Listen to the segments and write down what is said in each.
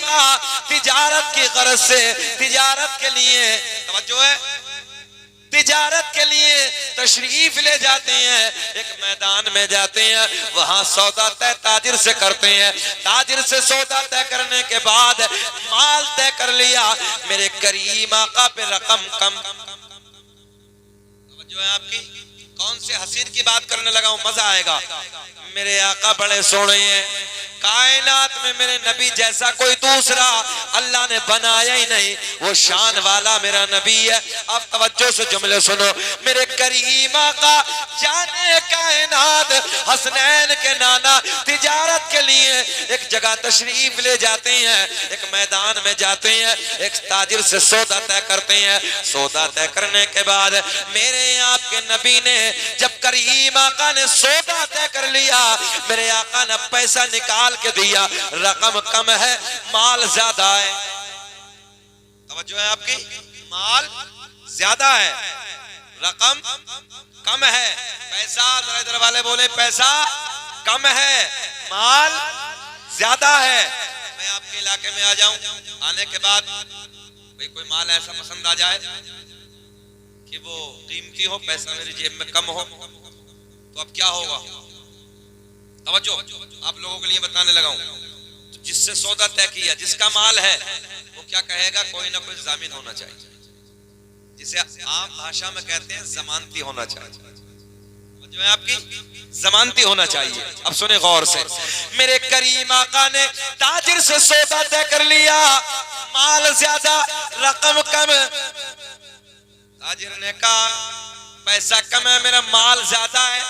आका तिजारत की गरज से, तिजारत के लिए, तवज्जो है, तिजारत के लिए तशरीफ ले जाते हैं, एक मैदान में जाते हैं, वहां सौदा तय ताजिर से करते हैं, ताजिर से सौदा तय करने के बाद माल तय कर लिया, मेरे करीम आका पे रकम कम, जो है आपकी, कौन से हसीन की बात करने लगा हूं, मजा आएगा। मेरे आका बड़े सोने हैं, कायनात में मेरे नबी जैसा कोई दूसरा अल्लाह ने बनाया ही नहीं, वो शान वाला मेरा नबी है। अब तवज्जो से जुमले सुनो, मेरे करीम आका जाने कायनात हसनैन के नाना तिजारत के लिए एक जगह तशरीफ ले जाते हैं, एक मैदान में जाते हैं, एक ताजिर से सौदा तय करते हैं, सौदा तय करने के बाद मेरे आपके नबी ने जब करीम आका ने सौदा तय कर लिया, मेरे आका ने पैसा निकाल के दिया, रकम कम है, माल ज्यादा है, तवज्जो है आपकी, माल ज्यादा है, रकम कम है, पैसा, जरा इधर वाले बोले पैसा कम है, माल ज्यादा है। मैं आपके इलाके में आ जाऊं, आने के बाद भाई कोई माल ऐसा पसंद आ जाए कि वो कीमती हो, पैसा मेरी जेब में कम हो, तो अब क्या होगा, तवज्जो आप लोगों के लिए बताने लगा हूं। जिससे सौदा तय किया, जिसका माल है, वो क्या कहेगा, कोई ना कोई जामिन होना चाहिए, जिसे आम भाषा में कहते हैं जमानती होना चाहिए, जो है आपकी जमानती होना चाहिए। अब सुने गौर से, मेरे करीम आका ने ताजिर से सौदा तय कर लिया, माल ज्यादा रकम कम, ताजिर ने कहा पैसा कम है, मेरा माल ज्यादा है,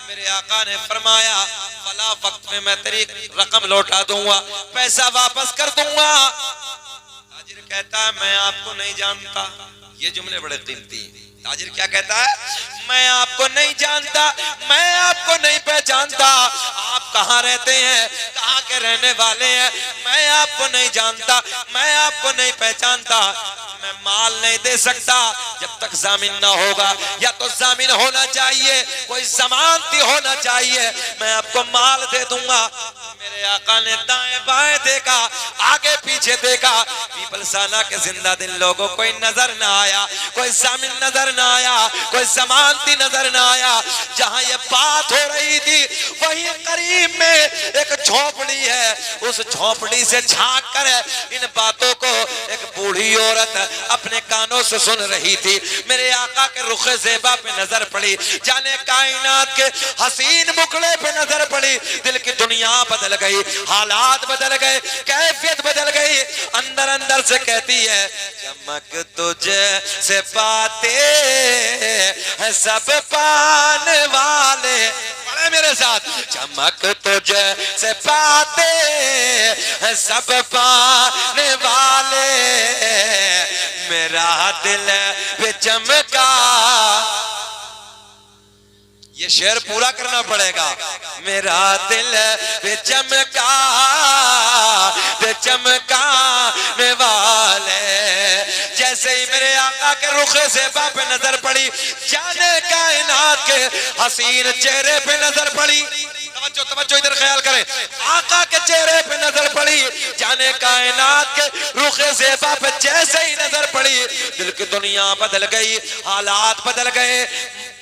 मेरे आका ने फरमाया फला वक्त में मैं तेरी रकम लौटा दूंगा, पैसा वापस कर दूंगा। ताजिर कहता है मैं आपको नहीं जानता, ये जुमले बड़े कीमती हैं। ताजिर क्या कहता है, मैं आपको नहीं जानता, मैं आपको नहीं पहचानता, आप कहाँ रहते हैं, कहाँ के रहने वाले हैं, मैं आपको नहीं जानता, मैं आपको नहीं पहचानता, मैं माल नहीं दे सकता जब तक जामिन ना होगा, या तो जामिन होना चाहिए, कोई जमानती होना चाहिए, मैं आपको माल दे दूंगा। मेरे आका ने दाएं बाएं देखा, आगे पीछे देखा, पीपलसाना के जिंदा दिल लोगों कोई नजर ना आया, कोई जामिन नजर ना आया, कोई जमानती नजर ना आया। जहां ये बात हो रही थी वहीं करीब में एक झोपड़ी है, उस झोपड़ी से झांक कर इन बातों को एक बूढ़ी औरत अपने कानों से सुन रही थी। मेरे आका के रुखे ज़ेबा पे नजर पड़ी, जाने कायनात के हसीन मुखड़े पे नजर पड़ी, दिल की दुनिया बदल गई, हालात बदल गए, कैफियत बदल गई। अंदर अंदर से कहती है चमक तुझे से पाते हैं सब पाने वाले, पढ़े मेरे साथ, चमक तुझे से पाते हैं सब पाने वाले, मेरा दिल पे चमका। ये शेर पूरा करना पड़ेगा, मेरा दिल पे चमका पे चमकाने वाले। जैसे ही मेरे आका के रुखे ज़ेबा पे नजर पड़ी, जाने कायनात के हसीन चेहरे पे नजर पड़ी, तवज्जो तवज्जो इधर ख्याल करें, आका के चेहरे पे नजर पड़ी, जाने कायनात के रुखे ज़ेबा पे जैसे ही नजर पड़ी, दिल की दुनिया बदल गई, हालात बदल गए।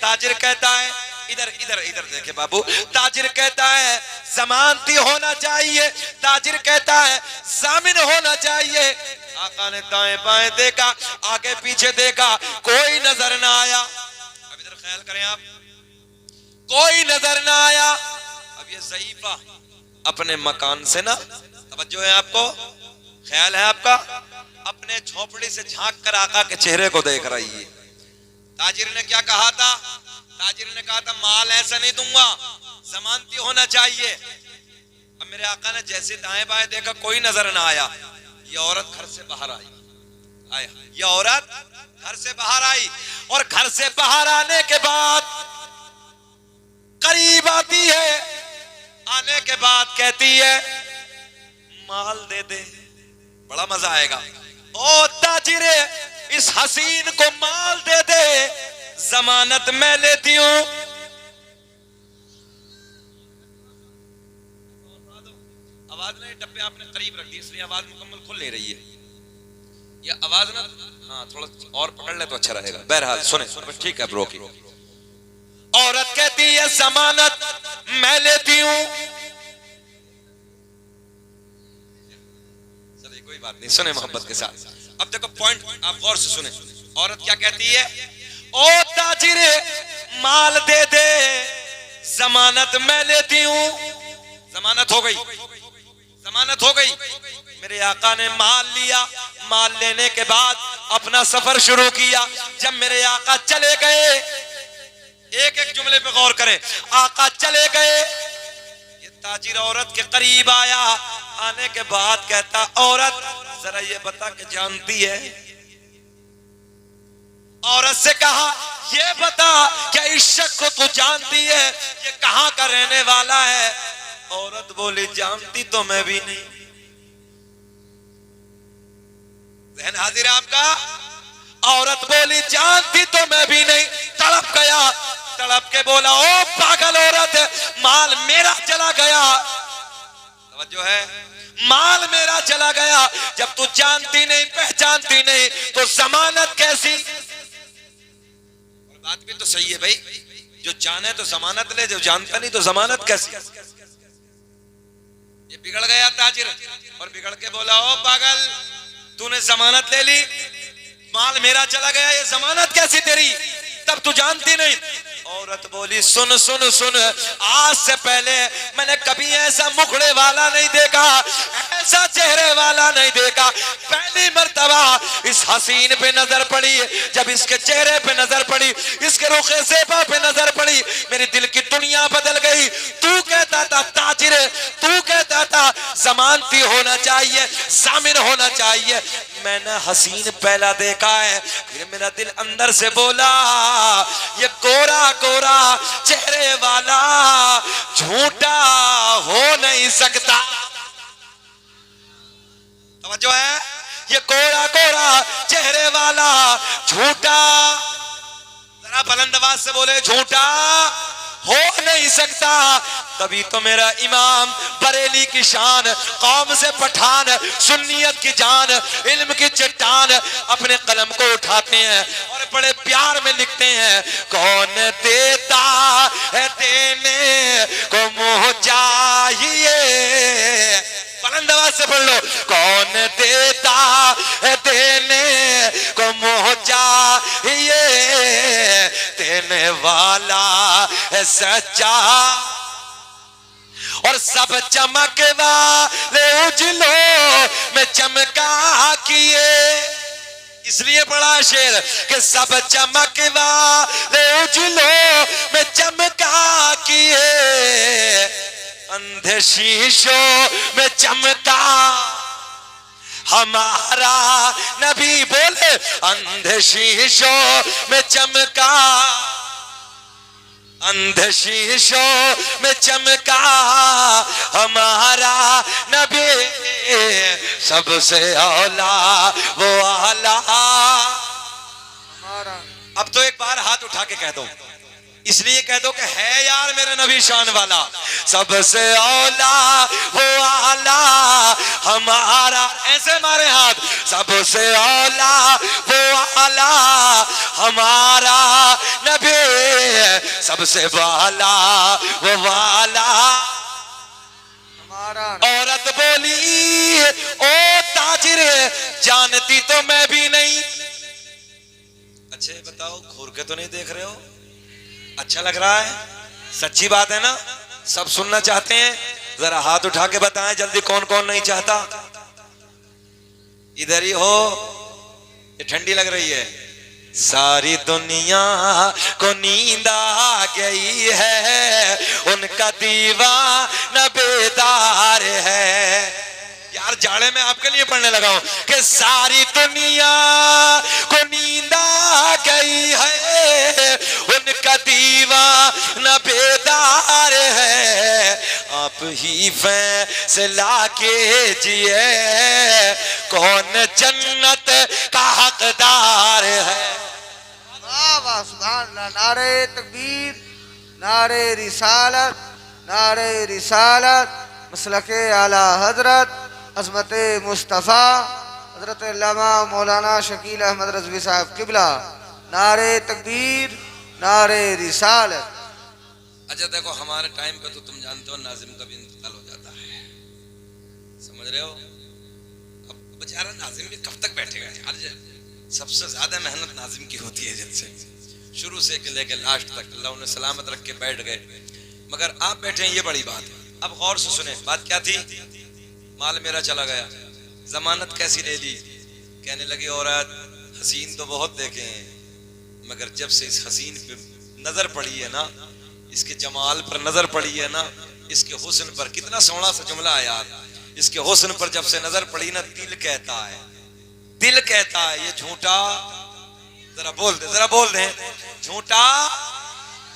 ताजिर कहता है इधर इधर इधर देखे बाबू, ताजिर कहता है जमानती होना चाहिए, ताजिर कहता है जामिन होना चाहिए। आका ने दाएं बाएं देखा, आगे पीछे देखा, कोई नजर ना आया। अब इधर ख्याल करें आप, कोई नजर ना आया। अब ये ज़ईफा अपने मकान से ना, तवज्जो है आपको, ख्याल है आपका, अपने झोपड़ी से झांक कर आका के चेहरे को देख रही है। ताजिर ने क्या कहा था, ताजिर ने कहा था माल ऐसा नहीं दूंगा, जमानती होना चाहिए। अब मेरे आका ने जैसे दाएं बाएं देखा, कोई नजर ना आया। ये औरत घर से बाहर आई, आया, ये औरत घर से बाहर आई, और घर से बाहर आने के बाद करीब आती है, आने के बाद कहती है माल दे दे, बड़ा मजा आएगा। ओ ताजिरे, इस हसीन को माल दे दे, जमानत मैं लेती हूं। आवाज ना डब्बे आपने करीब रख दी इसलिए आवाज मुकम्मल खुल नहीं रही है। ये आवाज ना हाँ थोड़ा और पकड़ ले तो अच्छा रहेगा। बहरहाल सुने ठीक है ब्रो की। औरत कहती है जमानत मैं लेती हूं। चलिए कोई बात नहीं सुने मोहब्बत के साथ। अब देखो पॉइंट आप गौर से सुने। औरत क्या कहती है? ओ ताजिरे माल दे दे जमानत मैं लेती हूं। जमानत हो गई, जमानत हो गई। मेरे आका ने माल लिया, माल लेने के बाद अपना सफर शुरू किया। जब मेरे आका चले गए, एक एक जुमले पे गौर करें, आका चले गए, ये ताजिर औरत के करीब आया। आने के बाद कहता औरत जरा ये बता के जानती है? औरत से कहा ये बता क्या इस शख्स को तू जानती है? ये कहां का रहने वाला है? औरत बोली जानती तो मैं भी नहीं। जहन हाजिर है आपका? औरत बोली जानती तो मैं भी नहीं। तड़प गया, तड़प के बोला ओ पागल औरत, माल मेरा चला गया। तवज्जो है, माल मेरा चला गया। जब तू जानती नहीं पहचानती नहीं तो जमानत कैसी? बात भी तो सही है भाई, जो जाने तो जमानत ले, जो जानता नहीं तो जमानत कैसी? ये बिगड़ गया ताजिर और बिगड़ के बोला ओ पागल तूने जमानत ले ली, माल मेरा चला गया, ये जमानत कैसी तेरी? तब तू जानती नहीं। औरत बोली सुन सुन सुन, आज से पहले मैंने कभी ऐसा मुखड़े वाला नहीं देखा, ऐसा चेहरे वाला नहीं देखा। पहली मर्तबा इस हसीन पे नजर पड़ी। जब इसके चेहरे पे नजर पड़ी, इसके रुखे सेबा पे नजर पड़ी, मेरी दिल की दुनिया बदल गई। तू कहता था ताजिर, तू कहता था जमानती होना चाहिए, सामिन होना चाहिए। मैंने हसीन पहला देखा है। फिर मेरा दिल अंदर से बोला ये गोरा गोरा चेहरे वाला झूठा हो नहीं सकता। समझो है, ये गोरा गोरा चेहरे वाला झूठा, जरा बुलंद आवाज से बोले झूठा हो नहीं सकता। तभी तो मेरा इमाम बरेली की शान, कौम से पठान, सुन्नियत की जान, इल्म की चट्टान अपने कलम को उठाते हैं और बड़े प्यार में लिखते हैं कौन देता है देने को मुँह चाहिए। बुलंद आवाज से पढ़ लो, कौन देता है देने को मुँह चाहिए, देने वाला है सच्चा और सब चमक वाले उजलों में चमका किए। इसलिए पढ़ा शेर कि सब चमक वाले उजलों में चमका किए, अंधे शीशों में चमका हमारा नबी। बोले अंधे शीशों में चमका, अंधे शीशों में चमका हमारा नबी, सबसे औला वो आला। अब तो एक बार हाथ उठा के कह दो, इसलिए कह दो कि है यार मेरे नबी शान वाला। सबसे औला वो आला हमारा, ऐसे मारे हाथ, सबसे औला वो आला हमारा नबी, सबसे वाला वो वाला हमारा। औरत बोली ओ ताजिर जानती तो मैं भी नहीं। अच्छे बताओ घूर के तो नहीं देख रहे हो? अच्छा लग रहा है? सच्ची बात है ना? सब सुनना चाहते हैं? जरा हाथ उठा के बताएं जल्दी कौन कौन नहीं चाहता। इधर ही हो, ये ठंडी लग रही है। सारी दुनिया को नींद आ गई है, उनका दीवाना बेदार है। यार जाड़े में आपके लिए पढ़ने लगा हूं कि सारी दुनिया को नींद आ गई है, उनका दीवाना बेदार है। आप ही फैसला कीजिए कौन जन्नत का हकदार है। वाह वाह सुभान अल्लाह। नारे तकबीर, नारे रिसालत, नारे रिसालत, मसलके आला हजरत अज़मत मुस्तफ़ा हजरत अल्लामा मौलाना शकील अहमद रज़वी साहब किबला। नारे तकबीर, नारे रिसालत। अच्छा देखो, हमारे टाइम पे तो तुम जानते हो नाजिम का भी इंतकाल हो जाता है, समझ रहे हो। अब बेचारा नाजिम भी कब तक बैठेगा यार। सबसे ज्यादा मेहनत नाजिम की होती है, जिनसे शुरू से लेके लास्ट तक अल्लाह उन्हें सलामत रख के बैठ गए, मगर आप बैठे हैं, ये बड़ी बात है। अब गौर से सुने, बात क्या थी। माल मेरा चला गया, जमानत कैसी ले ली। कहने लगी औरत, हसीन तो बहुत देखे हैं, मगर जब से इस हसीन पे नजर पड़ी है ना, इसके जमाल पर नजर पड़ी है ना, इसके हुस्न पर, कितना सोहना सा जुमला है यार। इसके हुस्न पर जब से नजर पड़ी ना, दिल कहता है, दिल कहता है ये झूठा, जरा बोल दे, जरा बोल दे, झूठा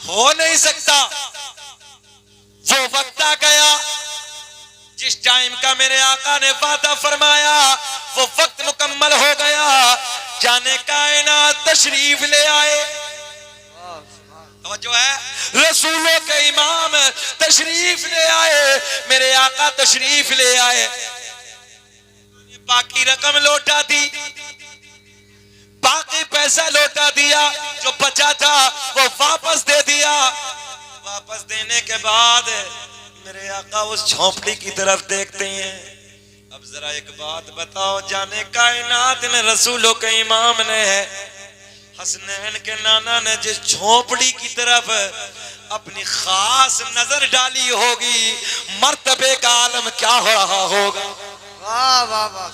हो नहीं सकता। वो वक्त आ गया जिस टाइम का मेरे आका ने वादा फरमाया, वो वक्त मुकम्मल हो गया। जाने कायनात तशरीफ ले आए, जो है रसूलों के इमाम तशरीफ ले आए, मेरे आका तशरीफ ले आए। बाकी रकम लौटा दी, बाकी पैसा लौटा दिया, जो बचा था वो वापस दे दिया। वापस देने के बाद मेरे आका उस झोंपड़ी की तरफ देखते हैं। अब जरा एक बात बताओ, जाने कायनात में रसूलों के इमाम ने, हसनैन के नाना ने जिस झोंपड़ी की तरफ अपनी खास नजर डाली होगी, मर्तबे का आलम क्या हो रहा होगा। वाह वाह वाह।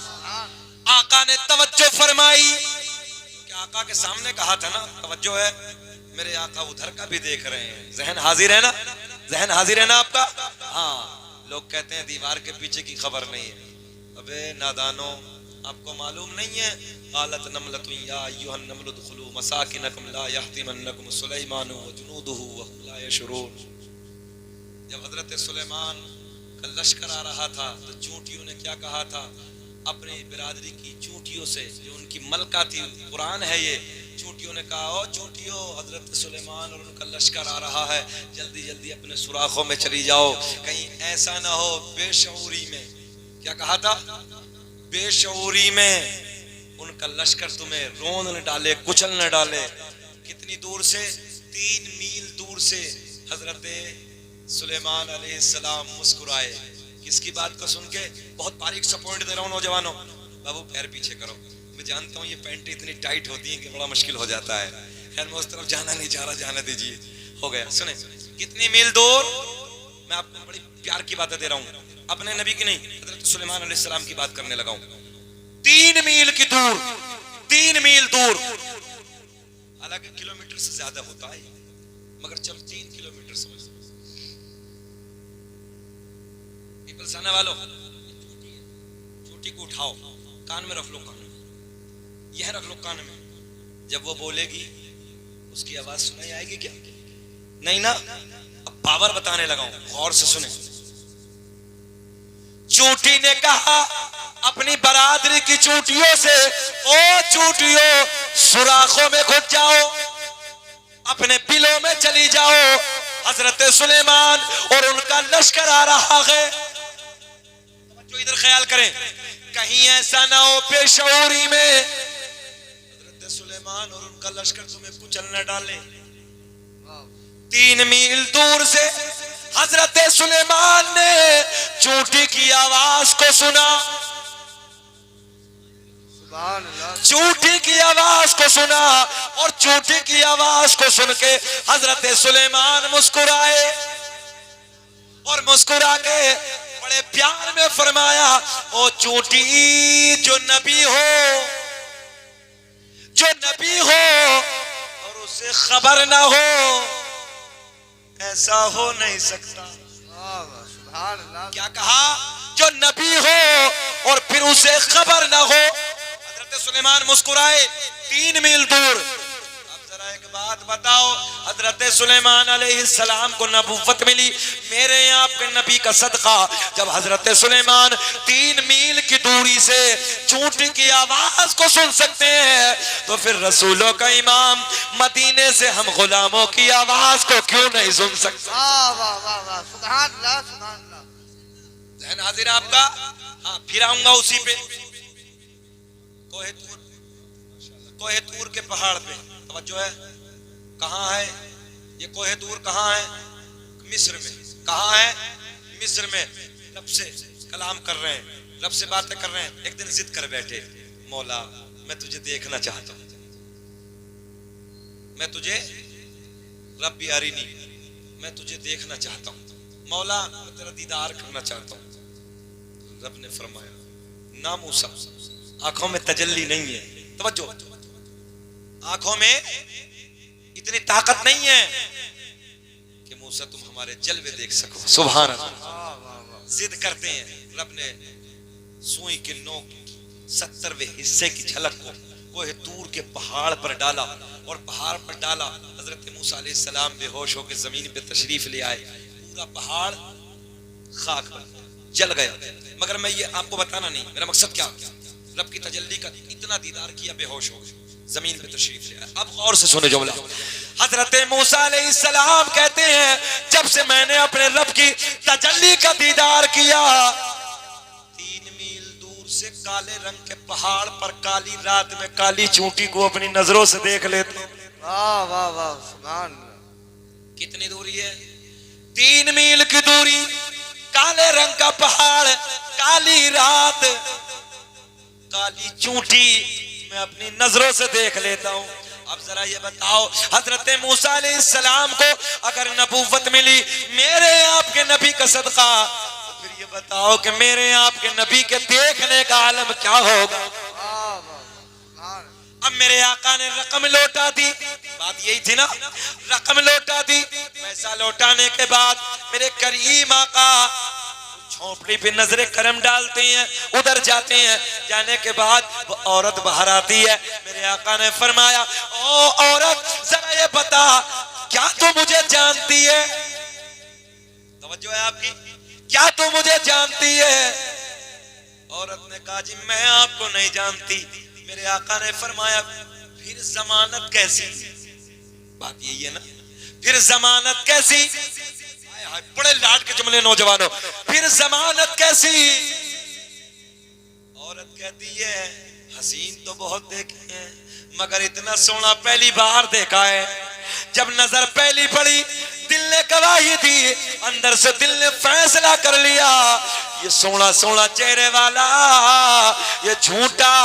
आका ने तवज्जो फरमाई, क्योंकि आका के सामने कहा था ना, तवज्जो है। मेरे आका उधर का भी देख रहे हैं, जहन हाजिर है ना, जहन हाजिर है ना आपका। हाँ, लोग कहते हैं दीवार के पीछे की खबर नहीं है। अबे नादानो, आपको मालूम नहीं है, कालत नमलतु या अय्युहन नमलु दुखुलू मसाकिनकुम ला यहतिमन्नकुम सुलैमानु व जुनूदुहु व हुम ला यशउरून। जब हजरत सुलेमान का लश्कर आ रहा था तो चूंटियों ने क्या कहा था, अपनी बिरादरी की चूंटियों से, जो उनकी मलका थी, कुरान है ये, चूंटियों ने कहा, ओ चूंटियों, हजरत सुलेमान और उनका लश्कर आ रहा है, जल्दी जल्दी अपने सुराखों में चली जाओ, कहीं ऐसा ना हो बेशऊरी में, क्या कहा था, बेशऊरी में उनका लश्कर तुम्हें रोन न डाले, कुचल न डाले। कितनी दूर से, 3 मील दूर से हजरत सुलेमान अलैहिस्सलाम मुस्कुराए। किसकी बात को सुन के? बहुत बारीक सा पॉइंट दे रहा हूं नौजवानों, बाबू पैर पीछे करो। मैं जानता हूं ये पैंट इतनी टाइट होती है कि बड़ा मुश्किल हो जाता है, खैर मैं उस तरफ जाना नहीं चाह रहा, जाने दीजिए, हो गया। सुने, कितनी मील दूर, मैं आपको बड़ी प्यार की बातें दे रहा हूं, अपने नबी की नहीं, हजरत सुलेमान अलैहिस्सलाम की बात करने लगा हूं। 3 मील की दूर, 3 मील दूर, हालांकि किलोमीटर से ज्यादा होता है, मगर चल 3 किलोमीटर समझ। पीपल्स आने वालों, चोटी को उठाओ, कान में रख लो, कान में यह रख लो, कान में। जब वो बोलेगी उसकी आवाज सुनाई आएगी क्या? नहीं ना। अब पावर बताने लगा हूं, गौर से सुने। चूंटी ने कहा अपनी बरादरी की चूंटियों से, ओ चूंटियों, सुराखों में घुस जाओ, अपने बिलों में चली जाओ। हजरत सुलेमान और उनका लश्कर आ रहा है, जो इधर ख्याल करें, कहीं ऐसा ना हो बेशऊरी में हजरत सुलेमान और उनका लश्कर तुम्हें कुचल न डाले। 3 मील दूर से हजरत सुलेमान ने चूंटी की आवाज को सुना, चूंटी की आवाज को सुना, और चूंटी की आवाज को सुन के हजरत सुलेमान मुस्कुराए, और मुस्कुरा के बड़े प्यार में फरमाया, ओ चूंटी, जो नबी हो, जो नबी हो और उसे खबर ना हो, ऐसा हो नहीं सकता। क्या कहा? जो नबी हो और फिर उसे खबर ना हो। हजरत सुलेमान मुस्कुराए 3 मील दूर। अब जरा एक बात बताओ, हजरत सुलेमान अलैहिस्सलाम को नबूवत मिली मेरे आपके नबी का सदका। जब हजरत सुलेमान 3 मील की दूरी से चूंटी की आवाज को सुन सकते हैं, तो फिर रसूलों का इमाम मदीने से हम गुलामों की आवाज को क्यों नहीं सुन सकते? जहन हाजिर है आपका? हाँ, फिर आऊंगा उसी पे। कोहे तूर के पहाड़ पे, तवज्जो है, कहाँ है ये कोहे तूर? कहाँ है? मिस्र में। कहाँ है? मिस्र में। रब से कलाम कर रहे हैं, रब से बातें कर रहे हैं। एक दिन जिद कर बैठे, मौला मैं तुझे देखना चाहता हूं, मैं तुझे, रब भी अरीनी, मैं तुझे देखना चाहता हूं मौला, मैं तेरा दीदार करना चाहता हूं। रब ने फरमाया, ना मूसा, आंखों में तजल्ली नहीं है, तवज्जो, आंखों में इतनी ताकत नहीं है कि मूसा तुम हमारे जलवे देख सको। सुभान अल्लाह। जिद करते हैं, रब ने सुई के नोक 70वें हिस्से की झलक को कोहे तूर के पहाड़ पर डाला, और पहाड़ पर डाला, हजरत मूसा अलैहिस्सलाम बेहोश होकर जमीन पे तशरीफ ले आए। पूरा पहाड़ खाक बन जल गया। मगर मैं ये आपको बताना नहीं, मेरा मकसद क्या, रब की तजल्ली का इतना दीदार किया, बेहोश हो जमीन पे तशरीफ ले आए। अब गौर से सुने जुमला। हजरत मूसा अलैहिस्सलाम कहते हैं, जब से मैंने अपने रब की तजल्ली का दीदार किया, 3 मील दूर से काले रंग के पहाड़ पर काली रात में काली चूंटी को अपनी नजरों से देख लेते। वाह वाह वाह, सुभान। कितनी दूरी है? 3 मील की दूरी, काले रंग का पहाड़, काली रात, काली चूंटी मैं अपनी नजरों से देख लेता हूं। अब जरा ये बताओ, हजरत मूसा अलैहिस्सलाम को अगर नबूवत मिली मेरे आपके नबी का सदका, तो फिर ये बताओ कि मेरे आपके नबी के देखने का आलम क्या होगा। अब मेरे आका ने रकम लौटा दी, बात यही थी ना, रकम लौटा दी। पैसा लौटाने के बाद मेरे करीम आका झोंपड़ी पे नजरे करम डालते हैं, उधर जाते हैं। जाने के बाद वो औरत बाहर आती है। मेरे आका ने फरमाया, ओ औरत जरा ये बता, क्या तू मुझे जानती है? तवज्जो है आपकी, क्या तू मुझे जानती है? औरत ने कहा, जी मैं आपको नहीं जानती। मेरे आका ने फरमाया, फिर जमानत कैसी? बात यही है ना, फिर जमानत कैसी? बड़े लाड के जुमले नौजवानों, फिर जमानत कैसी? औरत कहती है, हसीन तो बहुत देखे हैं मगर इतना सोना पहली बार देखा है। जब नजर पहली पड़ी, दिल ने गवाही दी, अंदर से दिल ने फैसला कर लिया, ये सोना सोना चेहरे वाला ये झूठा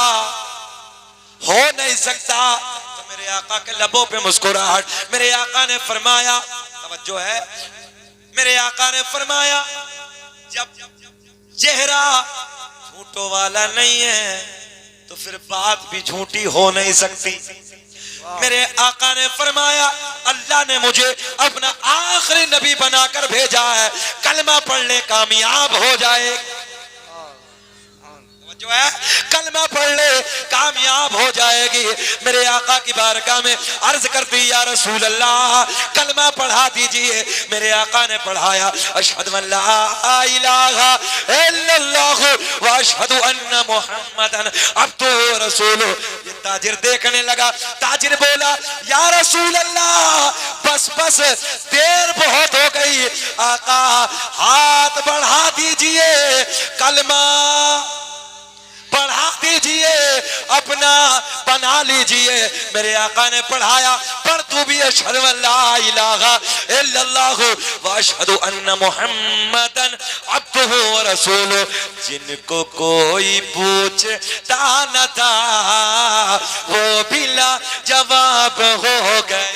हो नहीं सकता। तो मेरे आका के लबों पे मुस्कुराहट। मेरे आका ने फरमाया, तवज्जो है, मेरे आका ने फरमाया, जब चेहरा झूठों वाला नहीं है तो फिर बात भी झूठी हो नहीं सकती। मेरे आका ने फरमाया, अल्लाह ने मुझे अपना आखिरी नबी बनाकर भेजा है, कलमा पढ़ने कामयाब हो जाए, जो है कलमा पढ़ ले कामयाब हो जाएगी। मेरे आका की बारगाह में अर्ज करती, या रसूल अल्लाह कलमा पढ़ा दीजिए। मेरे आका ने पढ़ाया, अशहदु अल्ला इलाहा इल्लल्लाह व अशहदु अन्ना मुहम्मदन अब्दुहु व रसूलुहु। ये ताजिर देखने लगा। ताजिर बोला, या रसूल अल्लाह बस बस देर बहुत हो गई, आका हाथ बढ़ा दीजिए, कलमा पढ़ा दीजिए, अपना बना लीजिए। मेरे आका ने पढ़ाया, पढ़ तू भी अशहदु अल्ला इलाहा इल्लल्लाह व अशहदु अन्ना मुहम्मदन अब्दुहु व रसूलुहु। जिनको कोई पूछता न था वो बिला जवाब हो गए,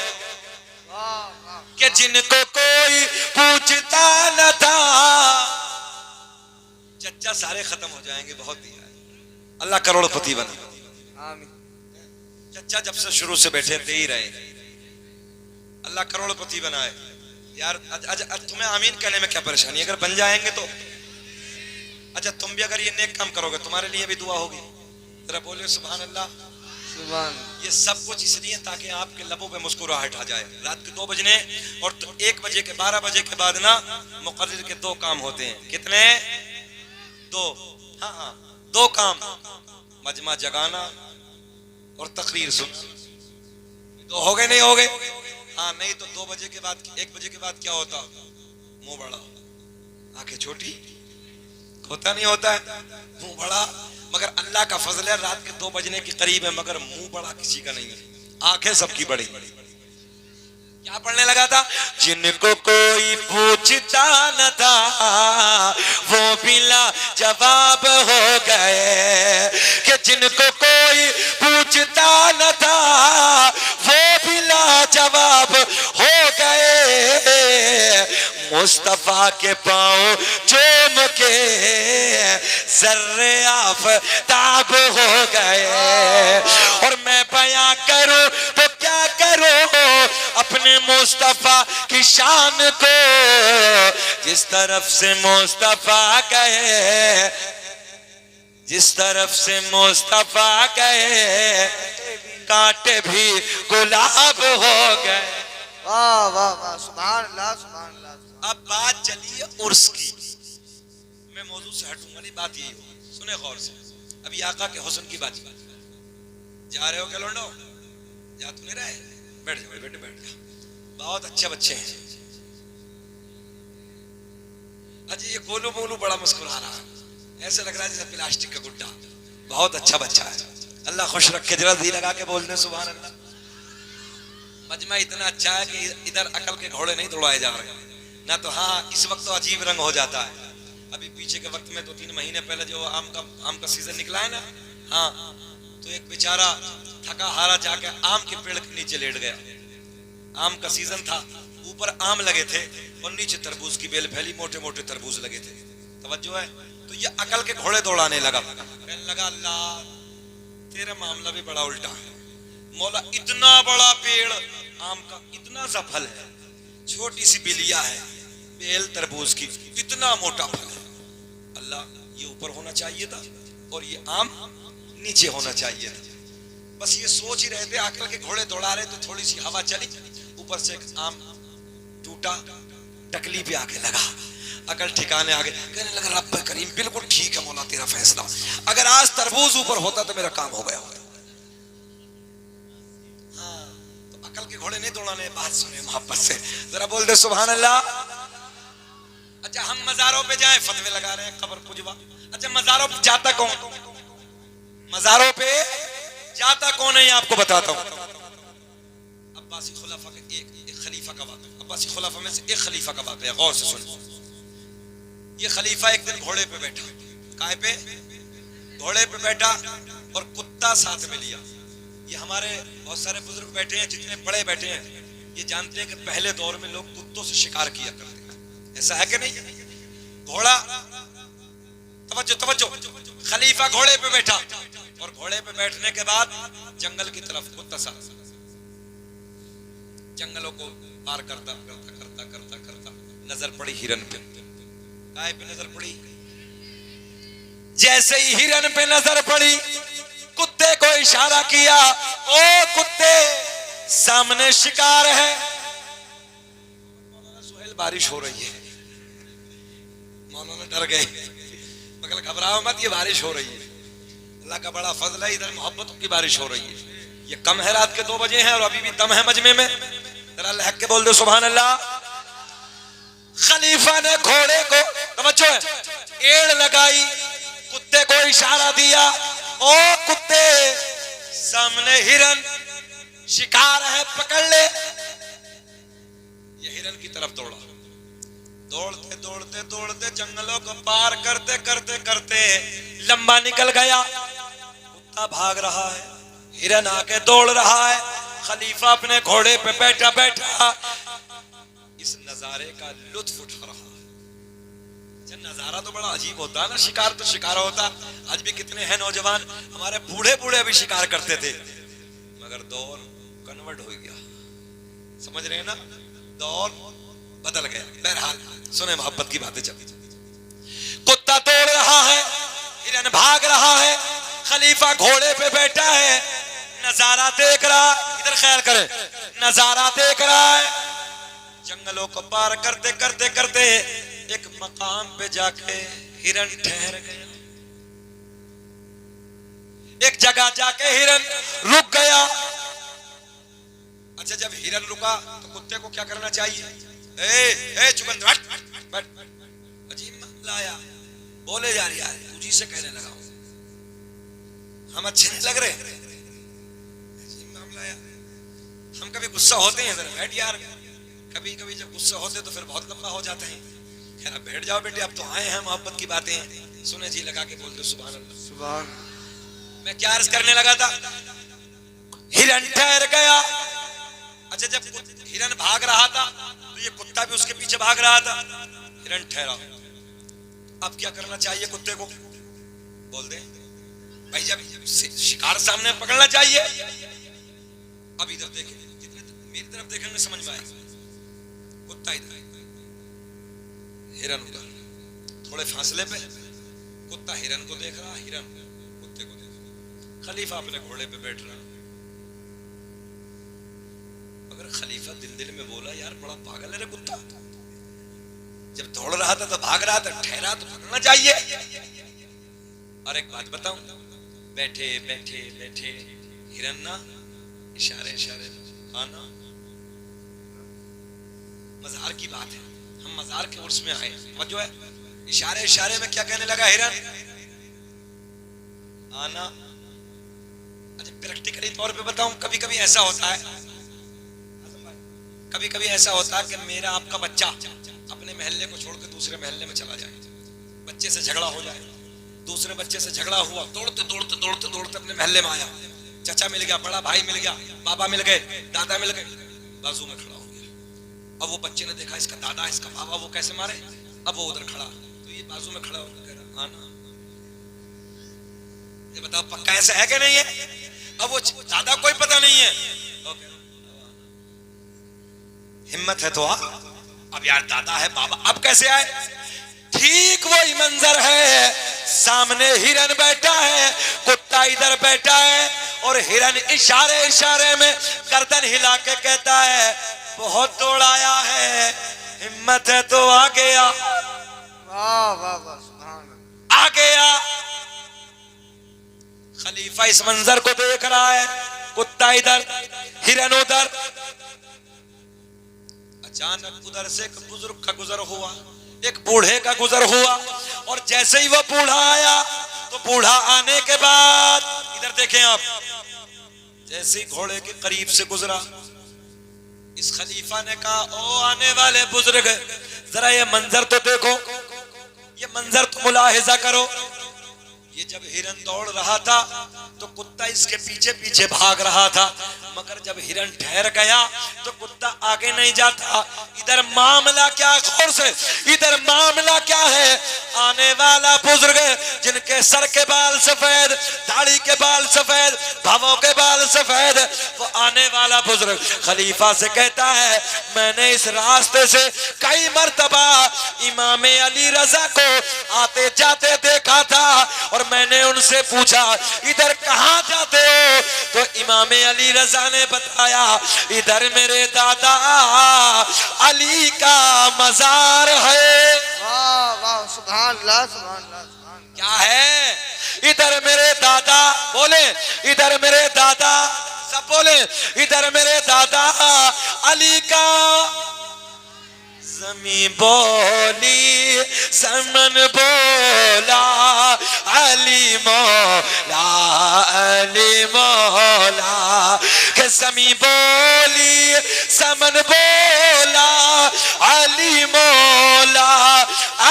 कि जिनको कोई पूछता न था। चच्चा सारे खत्म हो जाएंगे, बहुत दिया है, अल्लाह करोड़पति बना। आमीन। चच्चा जब से शुरू से बैठे दे ही रहे, अल्लाह करोड़पति बनाए। यार तुम्हें आमीन कहने में क्या परेशानी, अगर बन जाएंगे तो अच्छा। तुम भी अगर ये नेक काम करोगे तुम्हारे लिए भी दुआ होगी। जरा बोले सुभान अल्लाह। सुभान। ये सब कुछ इसलिए ताकि आपके लबों पे मुस्कुराहट आ जाए। रात के 2 बजने और 1 बजे के 12 बजे के बाद ना मुकर्रिर के 2 काम होते हैं। कितने? 2। हाँ हाँ, 2 काम, मजमा जगाना और तकरीर सुनना। 2 हो गए? नहीं हो गए? हाँ, नहीं तो 2 बजे के बाद 1 बजे के बाद क्या होता? मुंह बड़ा, आंखें छोटी, होता नहीं होता है, मुंह बड़ा, मगर अल्लाह का फजल है रात के 2 बजने के करीब है, मगर मुंह बड़ा किसी का नहीं है, आंखें सबकी बड़ी। क्या पढ़ने लगा था? जिनको कोई पूछता न था वो बिला जवाब हो गए, कि जिनको कोई पूछता न था वो बिला जवाब हो गए। मुस्तफा के पाँव चूम के जर्रे आफताब हो गए। और मैं बयां करूं तो क्या करूं अपने मुस्तफा की शान को, जिस तरफ से मुस्तफा गए, जिस तरफ से मुस्तफा गए कांटे भी गुलाब हो गए। वाह वाह वाह, सुभान अल्लाह सुभान अल्लाह। अब बात चली है उर्स की, मैं मौजूद से हटूंगा नहीं, बात यही होगी, सुने गौर से। अभी आका के हुस्न की बात जा रहे हो क्या लौंडो? जा तू नहीं रहे? बैठ जाओ बेटे, बैठ जाओ, बहुत अच्छे बच्चे हैं। अच्छा ये गोलू मोलू बड़ा मुस्कुरा रहा है, ऐसे लग रहा है जैसे प्लास्टिक का गुड्डा। बहुत अच्छा बच्चा है, अल्लाह खुश रखे। जरा दी लगा के बोलने सुभान अल्लाह। मजमा इतना अच्छा है कि इधर अकल के घोड़े नहीं दौड़ाए जा रहे ना, तो हाँ इस वक्त तो अजीब रंग हो जाता है। अभी पीछे के वक्त में 2-3 महीने पहले जो आम का सीजन निकला है ना, हाँ, तो एक बेचारा थका हारा जाके आम के पेड़ के नीचे लेट गया। आम का सीजन था, ऊपर आम लगे थे और नीचे तरबूज की बेल फैली, मोटे मोटे तरबूज लगे थे। तवज्जो है? तो ये अकल के घोड़े दौड़ाने लगा, कहने लगा अल्लाह तेरा मामला भी बड़ा उल्टा है मौला, इतना बड़ा पेड़ आम का, इतना सा फल है, छोटी सी बिलिया है बेल तरबूज की, इतना मोटा फल है। अल्लाह ये ऊपर होना चाहिए था और ये आम नीचे होना चाहिए था। बस ये सोच ही रहे थे, अकल के घोड़े दौड़ा रहे, तो थोड़ी सी हवा चली, ऊपर से एक आम टूटा, टकली पे आके लगा, अकल ठिकाने आ गए। कहने लगा रब्बे करीम बिल्कुल ठीक है मौला तेरा फैसला, अगर आज तरबूज ऊपर होता तो मेरा काम हो गया होता। हाँ, तो अकल के घोड़े नहीं दौड़ाने, बात सुने मोहब्बत से, जरा बोल दे सुभान अल्लाह। अच्छा हम मजारों पे जाएं, फतवे लगा रहे हैं कब्र पुजवा। अच्छा मजारों पे जाता कौन? मजारों पे जाता कौन है ये आपको बताता हूं। अब्बासी खुलाफा का एक खलीफा का वाक़या, अब्बासी खुलाफा में से एक खलीफा का वाक़या, गौर से सुन। ये खलीफा एक दिन घोड़े पे बैठा, काय पे? घोड़े पे बैठा और कुत्ता साथ में लिया। ये हमारे बहुत सारे बुजुर्ग बैठे हैं, जितने बड़े बैठे हैं, ये जानते हैं कि पहले दौर में लोग कुत्तों से शिकार किया करते हैं, ऐसा है कि नहीं? घोड़ा, तवज्जो तवज्जो, खलीफा घोड़े पे बैठा और घोड़े पे बैठने के बाद जंगल की तरफ कुत्ता सा जंगलों को पार करता करता करता करता करता नजर पड़ी हिरन पे। काय पे नजर पड़ी? जैसे ही हिरन पे नजर पड़ी, कुत्ते को इशारा किया, ओ कुत्ते सामने शिकार है। मौलाना सुहेल बारिश हो रही है। मौलाना डर गए, मगर घबराओ मत, ये बारिश हो रही है, अल्लाह का बड़ा फजल है, इधर मोहब्बतों की बारिश हो रही है। ये कम है, रात के 2 बजे हैं और अभी भी दम है मजमे में, जरा लहक के बोल दो सुभान अल्लाह। खलीफा ने घोड़े को, तवज्जो है, एड़ लगाई, कुत्ते को इशारा दिया, ओ कुत्ते सामने हिरन शिकार है, पकड़ ले। ये हिरन की तरफ दौड़ा, दौड़ते दौड़ते दौड़ते जंगलों को पार करते करते करते लंबा निकल गया। कुत्ता भाग रहा है, हिरन आके दौड़ रहा है, खलीफा अपने घोड़े पे बैठा बैठा इस नजारे का लुत्फ उठा रहा है। नजारा तो बड़ा अजीब होता है ना, शिकार तो शिकार होता। आज भी कितने हैं नौजवान, हमारे बूढ़े बूढ़े भी शिकार करते थे, मगर दौर कन्वर्ट हो गया, समझ रहे हैं ना, दौर बदल गया। बहरहाल सुने मोहब्बत की बातें चली। कुत्ता दौड़ रहा है, हिरन भाग रहा है, खलीफा घोड़े पे बैठा है, नजारा देख रहा, इधर ख्याल करें, नजारा देख रहा है। जंगलों को पार करते करते करते एक मकाम पे जाके हिरन ठहर गया। एक जगह जाके हिरन रुक गया। अच्छा जब हिरन रुका तो कुत्ते को क्या करना चाहिए? चुकंदर बैठ। अजीब मामला आया, बोले जा रही है, तुझी से कहने लगा हूं, हम अच्छे नहीं लग रहे। मामला यार, हम कभी गुस्सा होते हैं, जरा बैठ यार, कभी कभी जब गुस्सा होते तो फिर बहुत लंबा हो जाते हैं। कह रहा बैठ जाओ बेटे, अब तो आए हैं, मोहब्बत की बातें सुने जी, लगा के बोल दो सुभान अल्लाह। सुभान। मैं क्या अर्ज करने लगा था, हिरन ठहर गया। अच्छा, जब हिरन भाग रहा था तो ये कुत्ता भी उसके पीछे भाग रहा था। हिरन ठहरा, अब क्या करना चाहिए कुत्ते को? बोल दे भाई, जब शिकार सामने पकड़ना चाहिए। अब इधर देखे, जितने मेरी तरफ देखेंगे समझ में आएगा। कुत्ता इधर, हिरन उधर, थोड़े फासले पे कुत्ता हिरन को देख रहा, हिरन कुत्ते को देख रहा। खलीफा अपने घोड़े पे बैठ रहा। अगर खलीफा दिल दिल में बोला, यार बड़ा पागल है रे कुत्ता, जब दौड़ रहा था तो भाग रहा था, ठहरा तो भागना चाहिए। और एक बात बताऊं, बैठे बैठे बैठे हिरन ना इशारे इशारे आना, मजार की बात है, हम मजार के उर्स में आए, जो है इशारे इशारे में क्या कहने लगा हिरन? आना। अच्छा, प्रैक्टिकली तौर पे बताऊं, कभी कभी ऐसा होता है, कभी कभी ऐसा होता है कि मेरा आपका बच्चा अपने मोहल्ले को छोड़कर दूसरे मोहल्ले में चला जाए, बच्चे से झगड़ा हो जाए, दूसरे बच्चे से झगड़ा हुआ, दौड़ते दौड़ते दौड़ते दौड़ते अपने मोहल्ले में आया, चाचा मिल गया, बड़ा भाई मिल गया, बाबा मिल गए, दादा मिल गए, बाजू में खड़ा हो गया। अब वो बच्चे ने देखा इसका दादा इसका बाबा वो कैसे मारे, अब वो उधर खड़ा, तो ये बाजू में खड़ा होकर कह रहा आना। ये बताओ पक्का ऐसा है कि नहीं है? अब वो दादा कोई पता नहीं है, हिम्मत है तो आ, अब यार दादा है बाबा, अब कैसे आए? ठीक वही मंजर है, सामने हिरन बैठा है, कुत्ता इधर बैठा है, और हिरन इशारे इशारे में गर्दन हिला के कहता है बहुत दौड़ाया है, हिम्मत है तो आ गया। वाह वाह वाह, सुभान। आ गया। खलीफा इस मंजर को देख रहा है, कुत्ता इधर हिरन उधर। अचानक उधर से एक बुजुर्ग का गुजर हुआ, एक बूढ़े का गुजर हुआ, और जैसे ही वो बूढ़ा आया तो बूढ़ा आने के बाद इधर देखें आप, जैसे ही घोड़े के करीब से गुजरा, इस खलीफा ने कहा ओ आने वाले बुजुर्ग, जरा ये मंजर तो देखो, ये मंजर तो मुलाहिजा करो। ये जब हिरन दौड़ रहा था तो कुत्ता इसके पीछे पीछे भाग रहा था, मगर जब हिरन ठहर गया तो कुत्ता आगे नहीं जाता। इधर मामला क्या, गौर से, इधर मामला क्या है? आने वाला बुजुर्ग जिनके सर के बाल सफेद, दाढ़ी के बाल सफेद, भवों के बाल सफेद, वो आने वाला बुजुर्ग खलीफा से कहता है मैंने इस रास्ते से कई मर्तबा इमाम अली रजा को आते जाते देखा था, और मैंने उनसे पूछा इधर कहां जाते हो, तो इमाम अली रजा ने बताया इधर मेरे दादा अली का मजार है। वाह वाह, सुभान अल्लाह, सुभान अल्लाह, सुभान। क्या है? इधर मेरे दादा, बोले इधर मेरे दादा, सब बोले इधर मेरे दादा अली का। जमी बोली समन बोला अली मौला, अली मौला, के जमी बोली समन बोला अली मौला,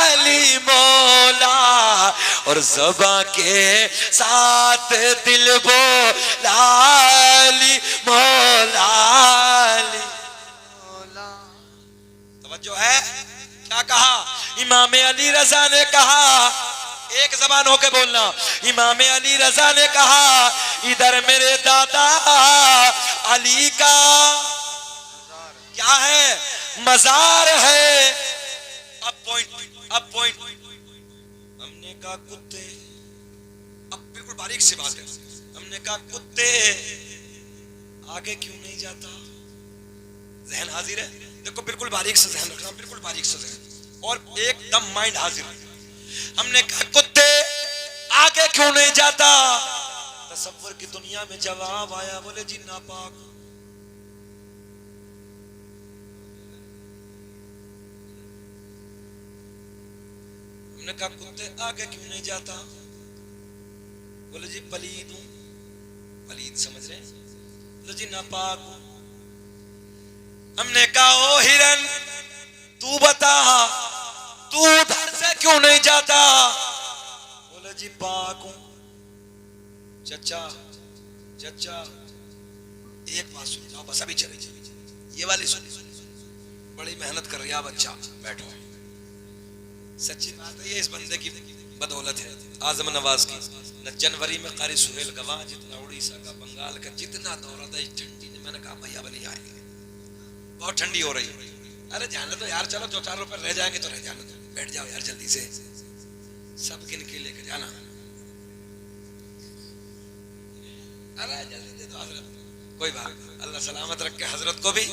अली मौला, और ज़बां के साथ दिल बोला अली मौला, अली जो है। क्या कहा? इमाम अली रजा ने कहा, एक जबान होके बोलना, इमाम अली रजा ने कहा इधर मेरे दादा अली का क्या है? मजार है। अब पॉइंट हमने कहा कुत्ते, अब बिल्कुल बारीक सी बात है, हमने कहा कुत्ते आगे क्यों नहीं जाता? जहन हाजिर है? देखो बिल्कुल बारीक से ध्यान रखना, बिल्कुल बारीक से ध्यान, और एकदम माइंड हाजिर। हमने कहा कुत्ते आगे क्यों नहीं जाता? तसव्वुर की दुनिया में जवाब आया, बोले जी नापाक। हमने कहा कुत्ते आगे क्यों नहीं जाता? बोले जी पलीद हूं। पलीद समझ रहे हैं? बोले जी नापाक हूं। हमने कहा ओ हिरन तू बता तू उधर से क्यों नहीं जाता? बोले जी पाक हूं। चचा चचा एक बात सुन जाओ बस, अभी चले चले ये वाली सुन। बड़ी मेहनत कर रहा बच्चा, बैठो। सच्ची बात है, ये इस बंदे की बदौलत है आजम नवाज की। न जनवरी में कारी सुहेल गवाह जितना उड़ीसा का बंगाल का जितना दौरा था इस ठंडी ने। मैंने कहा भैया बनी आएंगे, बहुत ठंडी हो रही है। अरे जाने तो यार, चलो 2-4 रुपए रह जाएंगे तो रह जाने दो, बैठ जाओ यार जल्दी से, सब गिन के लेके जाना। अरे जल्दी दे दो हजरत, कोई बात नहीं, अल्लाह सलामत रखे हजरत को भी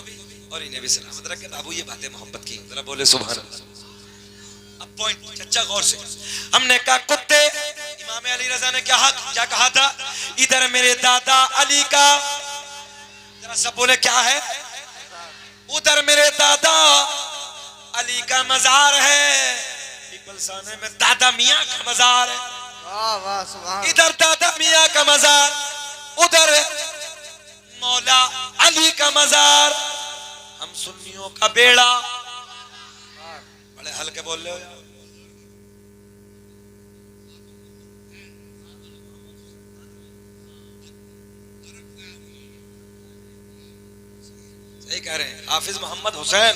और इन्हें भी सलामत रखे। बाबू ये बातें मोहब्बत की, जरा बोले सुभान अल्लाह। अब पॉइंट चच्चा गौर से। हमने कहा कुत्ते, इमाम अली रजा ने क्या कहा था? इधर मेरे दादा अली का, जरा सब बोले क्या है? उधर मेरे दादा अली का मजार है, पीपलसाने में दादा मियाँ का मजार है। वाह वाह सुभान। इधर दादा मियाँ का मजार, उधर मौला अली का मजार। हम सुन्नियों का बेड़ा। बड़े हल्के बोल रहे हो यार। सही कह रहे हैं हाफिज मोहम्मद हुसैन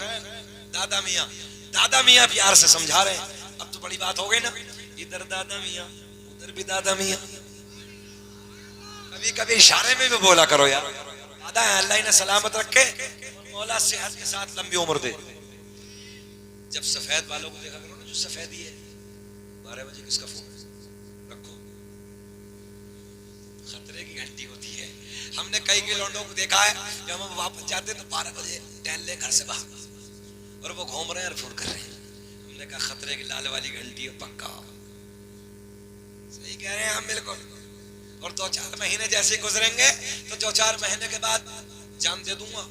दादा मियाँ प्यार से समझा रहे हैं। अब तो बड़ी बात हो गई ना, इधर दादा मियाँ उधर भी दादा मियाँ। कभी कभी इशारे में भी बोला करो यार। दादा है, अल्लाह इन्हें सलामत रखे, मौला सेहत के साथ लंबी उम्र दे। जब सफेद वालों को देखा करो ना, जो सफेदी है। 12 बजे किसका फोन है? रखो, खतरे की घंटी होती है। हमने कई लौंडों को देखा है, जब हम वापस जाते तो 12 बजे टहल ले घर से बाहर, और वो घूम रहे हैं और फोन कर रहे हैं। हमने कहा खतरे की लाल वाली घंटी है पक्का। सही कह रहे हैं हम बिल्कुल। और 2-4 महीने जैसे गुजरेंगे तो 2-4 महीने के बाद जान दे दूंगा,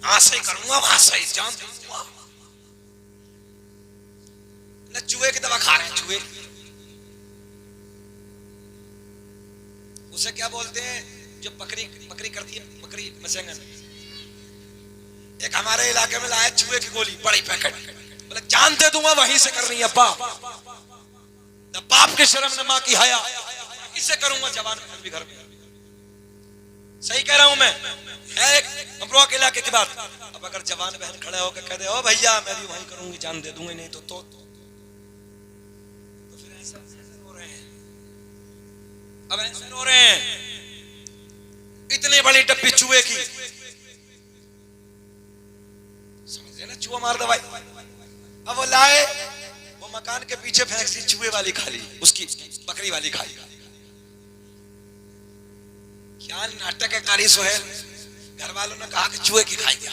हाँ सही करूंगा, वहां सही जान दे दूंगा। न चूहे की दवा खा रहे हैं, चूहे उसे क्या बोलते हैं जो बकरी करती है, बकरी मसेंगन। एक हमारे इलाके में लाया चूहे की गोली, बड़ी पैकेट, बोले जान दे दूंगा, वहीं से कर रही है बाप। न बाप की शर्म न माँ की हया, इसे करूंगा जवान भी घर में। सही कह रहा हूं मैं, एक अमरोहा के इलाके की बात। अब अगर जवान बहन खड़े होकर कह दे ओ भैया मैं भी वहीं करूंगी, जान दे दूंगी, नहीं तो फिर ऐसा हो रहे हैं। अब ऐसे रो रहे हैं, इतनी बड़ी डब्बी चूहे की, समझ रहे ना, चूहा मार दवाई। अब वो लाए, वो मकान के पीछे फेंक सी, चूहे वाली खाली, उसकी बकरी वाली खाली। क्या नाटक है कारी सुहेल। घर वालों ने कहा कि चूहे की खाई गया,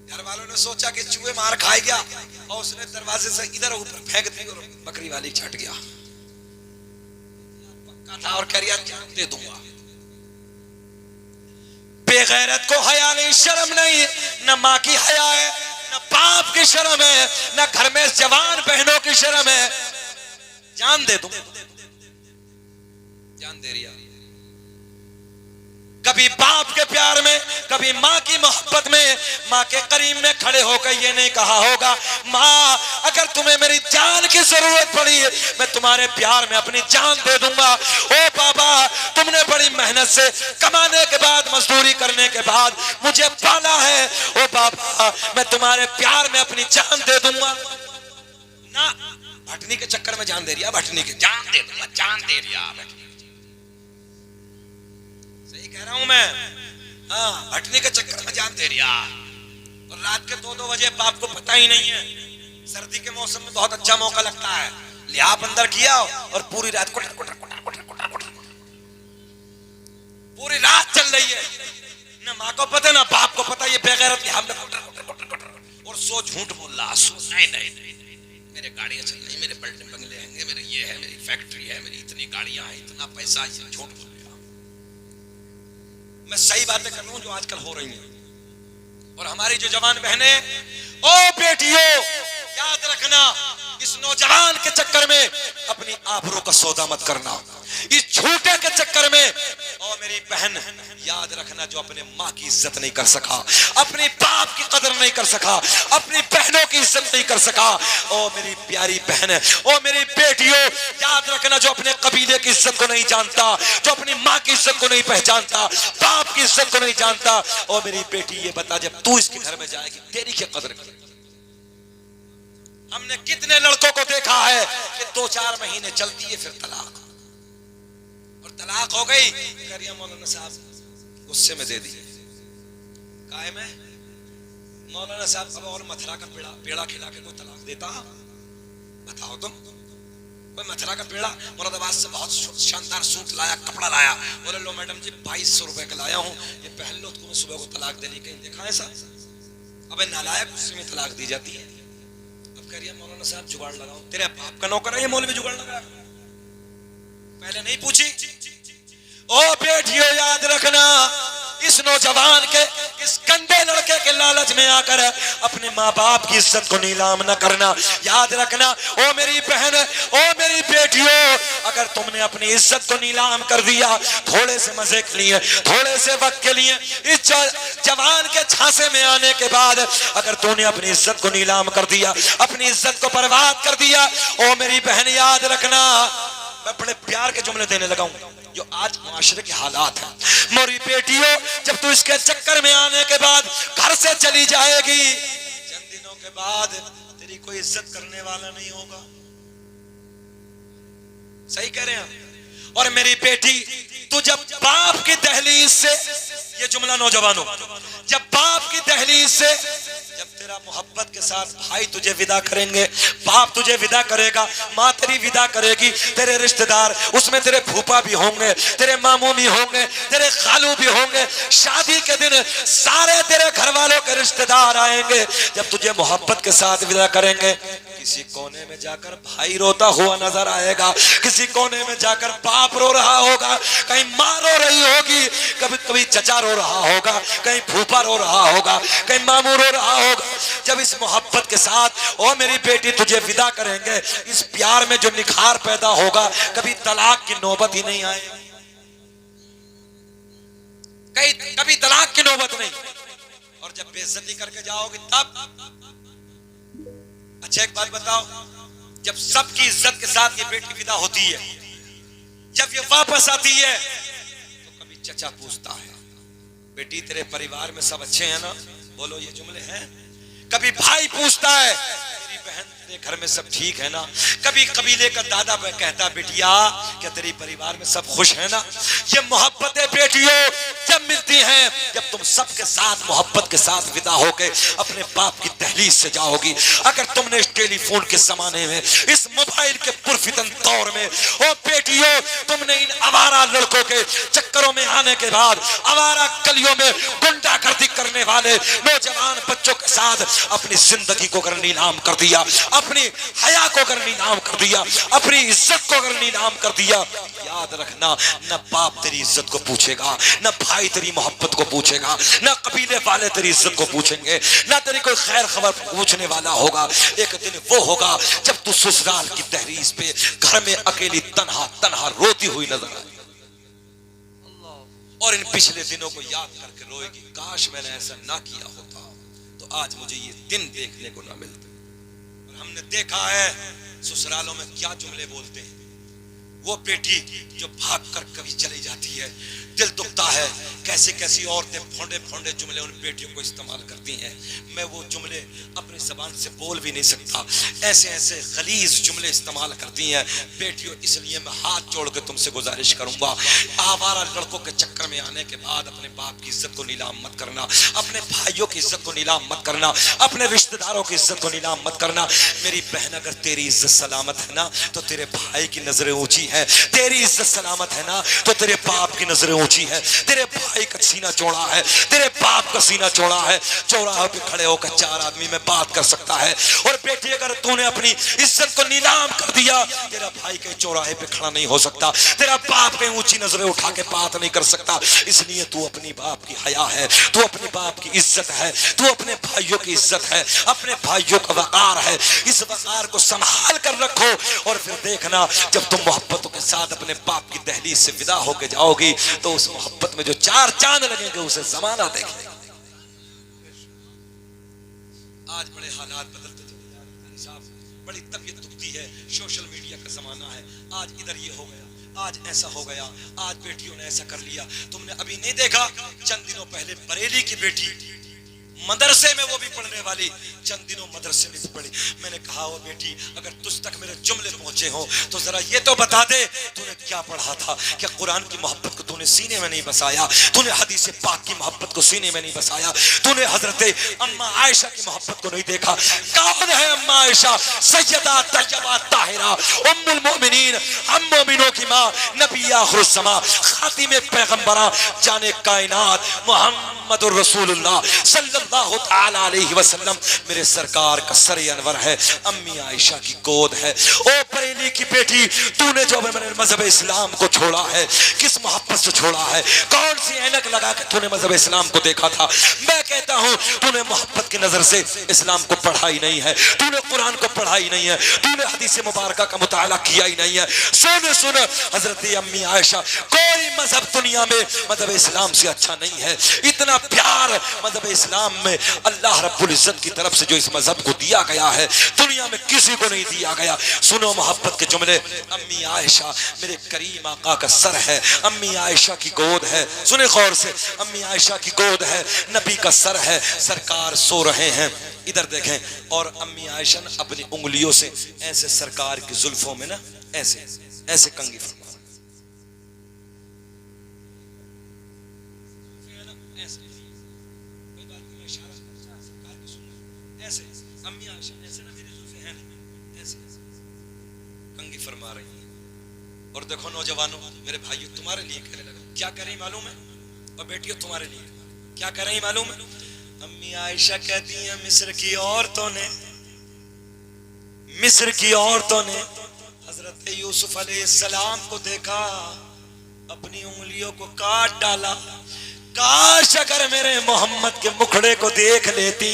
घर वालों ने सोचा कि चूहे मार खाई गया, और उसने दरवाजे से इधर ऊपर फेंक दी और बकरी वाली छट गया। पक्का था और कह जान दे दूंगा। बेगैरत को हया नहीं, शर्म नहीं, न माँ की हया है, न बाप की शर्म है, न घर में जवान बहनों की शर्म है। जान दे दूं, जान दे रिया। कभी बाप के प्यार में, कभी माँ की मोहब्बत में, माँ के करीब में खड़े होकर ये नहीं कहा होगा माँ अगर तुम्हें मेरी जान की जरूरत पड़ी मैं तुम्हारे प्यार में अपनी जान दे दूंगा। ओ बाबा तुमने बड़ी मेहनत से कमाने के बाद, मजदूरी करने के बाद मुझे पाला है, ओ बाबा मैं तुम्हारे प्यार में अपनी जान दे दूंगा। ना भटनी के चक्कर में जान दे रिया, भटनी के जान दे दूंगा, जान दे रिया भटनी। कह रहा हूं मैं, हाँ भटनी के चक्कर में जान दे रिया। और रात के 2-2 बजे बाप को पता ही नहीं है। सर्दी के मौसम में बहुत अच्छा मौका लगता है, लिहाफ अंदर किया और पूरी रात कुटर कुटर कुटर कुटर कुटर कुटर, पूरी रात चल रही है। न माँ को पता ना बाप को पता, ये बेगैरत लिहाफ में कुटर कुटर कुटर कुटर, और सो झूठ बोल रहा, सो नहीं मेरे गाड़ियां चल रही, मेरे बिल्डिंग बंगले हैं, मेरे ये है, मेरी फैक्ट्री है, मेरी इतनी गाड़ियां हैं, इतना पैसा, ये झूठ बोल। मैं सही बातें कर रहा हूं जो आजकल हो रही हैं। और हमारी जो जवान बहनें ओ बेटियों, याद रखना, इस नौजवान के चक्कर में अपनी आबरू का सौदा मत करना, इस झूठे के चक्कर में। ओ मेरी बहन, याद रखना, जो अपने माँ की इज्जत नहीं कर सका, अपने बाप की कदर नहीं कर सका, अपनी बहनों की इज्जत नहीं कर सका, ओ मेरी प्यारी बहन, ओ मेरी बेटियों, याद रखना, जो अपने कबीले की इज्जत को नहीं जानता, जो अपनी माँ की इज्जत को नहीं पहचानता, बाप की इज्जत को नहीं जानता, ओ मेरी बेटी ये बता, जब तू इसके घर में जाएगी तेरी क्या कदर करेगी? हमने कितने लड़कों को देखा है कि 2-4 महीने चलती है, फिर तलाक, और तलाक हो गई, करिया मौलाना साहब गुस्से में दे दी, काहे में मौलाना साहब अब और मथुरा का पेड़ा खिला के कोई तलाक देता? बताओ तुम, कोई मथुरा का पेड़ा, मुरादाबाद से बहुत शानदार सूट लाया, कपड़ा लाया, बोले लो मैडम जी 2200 रुपए का लाया हूं, ये पहन लो, तुम्हें सुबह को तलाक देनी, कहीं देखा ऐसा? अबे नालायक, गुस्से में तलाक दी जाती है। करिए मौलाना साहब जुगाड़ लगाओ, तेरे बाप का नौकर है ये मौलवी जुगाड़ लगा, पहले नहीं पूछी? ओ बेटियों, याद रखना, इस नौजवान के, इस गंदे लड़के के लालच में आकर अपने माँ बाप की इज्जत को नीलाम न करना। याद रखना, ओ मेरी बहन, ओ मेरी बेटियों, अगर तुमने अपनी इज्जत को नीलाम कर दिया थोड़े से मजे के लिए, थोड़े से वक्त के लिए, इस जवान के झांसे में आने के बाद अगर तूने अपनी इज्जत को नीलाम कर दिया, अपनी इज्जत को बर्बाद कर दिया, ओ मेरी बहन याद रखना, मैं बड़े प्यार के जुमले देने लगा हूं जो आज मुआशरे के हालात हैं। मेरी बेटियों, जब तू इसके चक्कर में आने के बाद घर से चली जाएगी, चंद दिनों के बाद तेरी कोई इज्जत करने वाला नहीं होगा। सही कह रहे हैं? और मेरी बेटी, तू जब बाप की दहलीज से, ये जुमला नौजवानों, जब बाप की दहलीज से, जब तेरा मोहब्बत के साथ भाई तुझे विदा करेंगे, बाप तुझे विदा करेगा, माँ तेरी विदा करेगी, तेरे रिश्तेदार, उसमें तेरे फूफा भी होंगे, तेरे मामू भी होंगे, तेरे खालू भी होंगे, शादी के दिन सारे तेरे घर वालों के रिश्तेदार आएंगे। जब तुझे मोहब्बत के साथ विदा करेंगे, किसी कोने में जाकर भाई रोता हुआ नजर आएगा, किसी कोने में जाकर बाप रो रहा होगा, कहीं माँ रो रही होगी, कभी कभी चचा रो रहा होगा, कहीं फूफा रो रहा होगा, कहीं मामू रो रहा होगा। जब इस मोहब्बत के साथ ओ मेरी बेटी तुझे विदा करेंगे, इस प्यार में जो निखार पैदा होगा, कभी तलाक की नौबत ही नहीं आएगी, कभी तलाक की नौबत नहीं। और जब बेइज्जती करके जाओगे तब, अच्छा एक बात बताओ, जब सबकी इज्जत के साथ ये बेटी विदा होती है, जब ये वापस आती है, तो कभी चचा पूछता है, बेटी तेरे परिवार में सब अच्छे हैं ना? बोलो ये जुमले हैं। कभी भाई पूछता है, तेरी बहन तेरे घर में सब ठीक है ना? कभी कबीले का दादा कहता, बेटिया क्या तेरी परिवार में सब खुश है ना? ये मोहब्बतें बेटियों जब मिलती हैं, जब तुम सबके साथ मोहब्बत के साथ विदा होके अपने बाप की दहलीज से जाओगी। अगर तुमने इस टेलीफोन के जमाने में, इस मोबाइल के पुरफितन दौर में, ओ बेटियों, तुमने इन आवारा लड़कों के चक्करों में आने के बाद, आवारा गलियों में गुंडागर्दी करने वाले नौजवान बच्चों के साथ अपनी जिंदगी को अगर नीलाम कर दिया, अपनी हया को अगर नीलाम कर दिया, अपनी इज्जत को अगर नीलाम कर दिया, याद रखना, न बाप तेरी इज्जत को पूछेगा, न भाई तेरी मोहब्बत को पूछेगा, न कबीले वाले तेरी इज्जत को पूछेंगे, न तेरी कोई खैर खबर पूछने वाला होगा। एक दिन वो होगा जब तू ससुराल की दहलीज पे घर में अकेली तन्हा तन्हा रोती हुई नजर आए, और इन पिछले दिनों को याद करके रोएगी, काश मैंने ऐसा ना किया होता तो आज मुझे ये दिन देखने को ना मिलते। और हमने देखा है ससुरालों में क्या जुमले बोलते हैं। वो बेटी जो भाग कर कभी चली जाती है, दिल दुखता है, कैसे कैसी औरतें फोंडे फोंडे जुमले उन बेटियों को इस्तेमाल करती हैं। मैं वो जुमले अपनी जबान से बोल भी नहीं सकता, ऐसे ऐसे गलीज जुमले इस्तेमाल करती हैं बेटियों। इसलिए मैं हाथ जोड़ के तुमसे गुजारिश करूंगा, आवारा लड़कों के चक्कर में आने के बाद अपने बाप की इज्जत को नीलाम मत करना, अपने भाइयों की इज्जत को नीलाम मत करना, अपने रिश्तेदारों की इज्जत को नीलाम मत करना। मेरी बहन, अगर तेरी इज्जत सलामत है ना, तो तेरे भाई की नजरें ऊंची है, तेरी इज्जत सलामत है ना, तो तेरे बाप की नजरें ऊंची है, तेरे भाई का सीना चौड़ा है, तेरे बाप का सीना चौड़ा है। चौराहे पे खड़े होकर 4 आदमी में बात कर सकता है। और बेटी अगर तूने अपनी इज्जत को नीलाम कर दिया, तेरा भाई के चौराहे पे खड़ा नहीं हो सकता, तेरा बाप के ऊंची नजरें उठा के बात नहीं कर सकता। इसलिए तू अपनी बाप की हया है, तू अपने बाप की इज्जत है, तू अपने भाइयों की इज्जत है, अपने भाइयों का वकार है। इस वकार को संभाल कर रखो और फिर देखना जब तुम मोहब्बतों के साथ अपने बाप की दहलीज से विदा होके जाओगी तो उस मोहब्बत में जो 4 चांद लगेंगे उसे जमाना देखेगा। आज बड़े हालात बदलते चले जा रहे हैं साहब, बड़ी तबीयत दुखती है, सोशल मीडिया का जमाना है। आज इधर ये हो गया, आज ऐसा हो गया, आज बेटियों ने ऐसा कर लिया। तुमने अभी नहीं देखा, चंद दिनों पहले बरेली की बेटी मदरसे में, वो भी पढ़ने वाली, चंद दिनों मदरसे में भी पढ़ी। मैंने कहा वो बेटी अगर तुझ तक मेरे जुमले पहुंचे हो तो जरा ये तो बता दे तूने क्या पढ़ा था, क्या कुरान की मोहब्बत को तूने सीने में नहीं बसाया, तूने हदीस पाक की मोहब्बत को सीने में नहीं बसाया, तूने हजरत अम्मा आयशा की मोहब्बत को नहीं देखा। कौन है अम्मा आयशा? सैयदा तैयबा ताहिरा उम्मुल मोमिनीन, हम मोमिनों की मां, नबी आखिरुज ज़मा, खातिमे पैगंबरा, जाने कायनात मुहम्मदुर रसूलुल्लाह सल्लल्लाहु तआला अलैहि वसल्लम मेरे सरकार का सर अनवर है, अम्मी आयशा की गोद है। ओ बरेली की बेटी, तूने जो मेरे मजहब इस्लाम को छोड़ा है, किस मोहब्बत से छोड़ा है? कौन सी ऐनक लगा के तूने मजहब इस्लाम को देखा था? मैं कहता हूं तूने मोहब्बत की नजर से इस्लाम को पढ़ा ही नहीं है, तूने कुरान को पढ़ा ही नहीं है, तूने हदीस मुबारका का मुताला किया ही नहीं है। सुन हजरत अम्मी आयशा, कोई मजहब दुनिया में मजहब इस्लाम से अच्छा नहीं है। इतना प्यार मजहब इस्लाम में अल्लाह रब्बुल इज्जत की तरफ से जो इस मजहब को दिया गया है, दुनिया में किसी को नहीं दिया गया। सुनो मोहब्बत के जुमले, अम्मी आयशा मेरे करीम आका का सर है, अम्मी आयशा की गोद है। सुने गौर से, अम्मी आयशा की गोद है, नबी का सर है, सरकार सो रहे हैं, इधर देखें। और अम्मी आयशा ने अपनी उंगलियों से ऐसे सरकार की जुल्फों में ना ऐसे ऐसे कंघी फरमा, ऐसे अम्मी आयशा ऐसे ना मेरी जुल्फें हैं ऐसे कंघी फरमा रही हैं। और देखो नौजवानों, मेरे भाइयों, तुम्हारे लिए कहने लगा, क्या करें मालूम है? और बेटियों तुम्हारे लिए क्या करें मालूम है? अम्मी आयशा कहती हैं मिस्र की औरतों ने हजरत यूसुफ अलैहिस्सलाम को देखा, अपनी उंगलियों को काट डाला। काश अगर मेरे मोहम्मद के मुखड़े को देख लेती,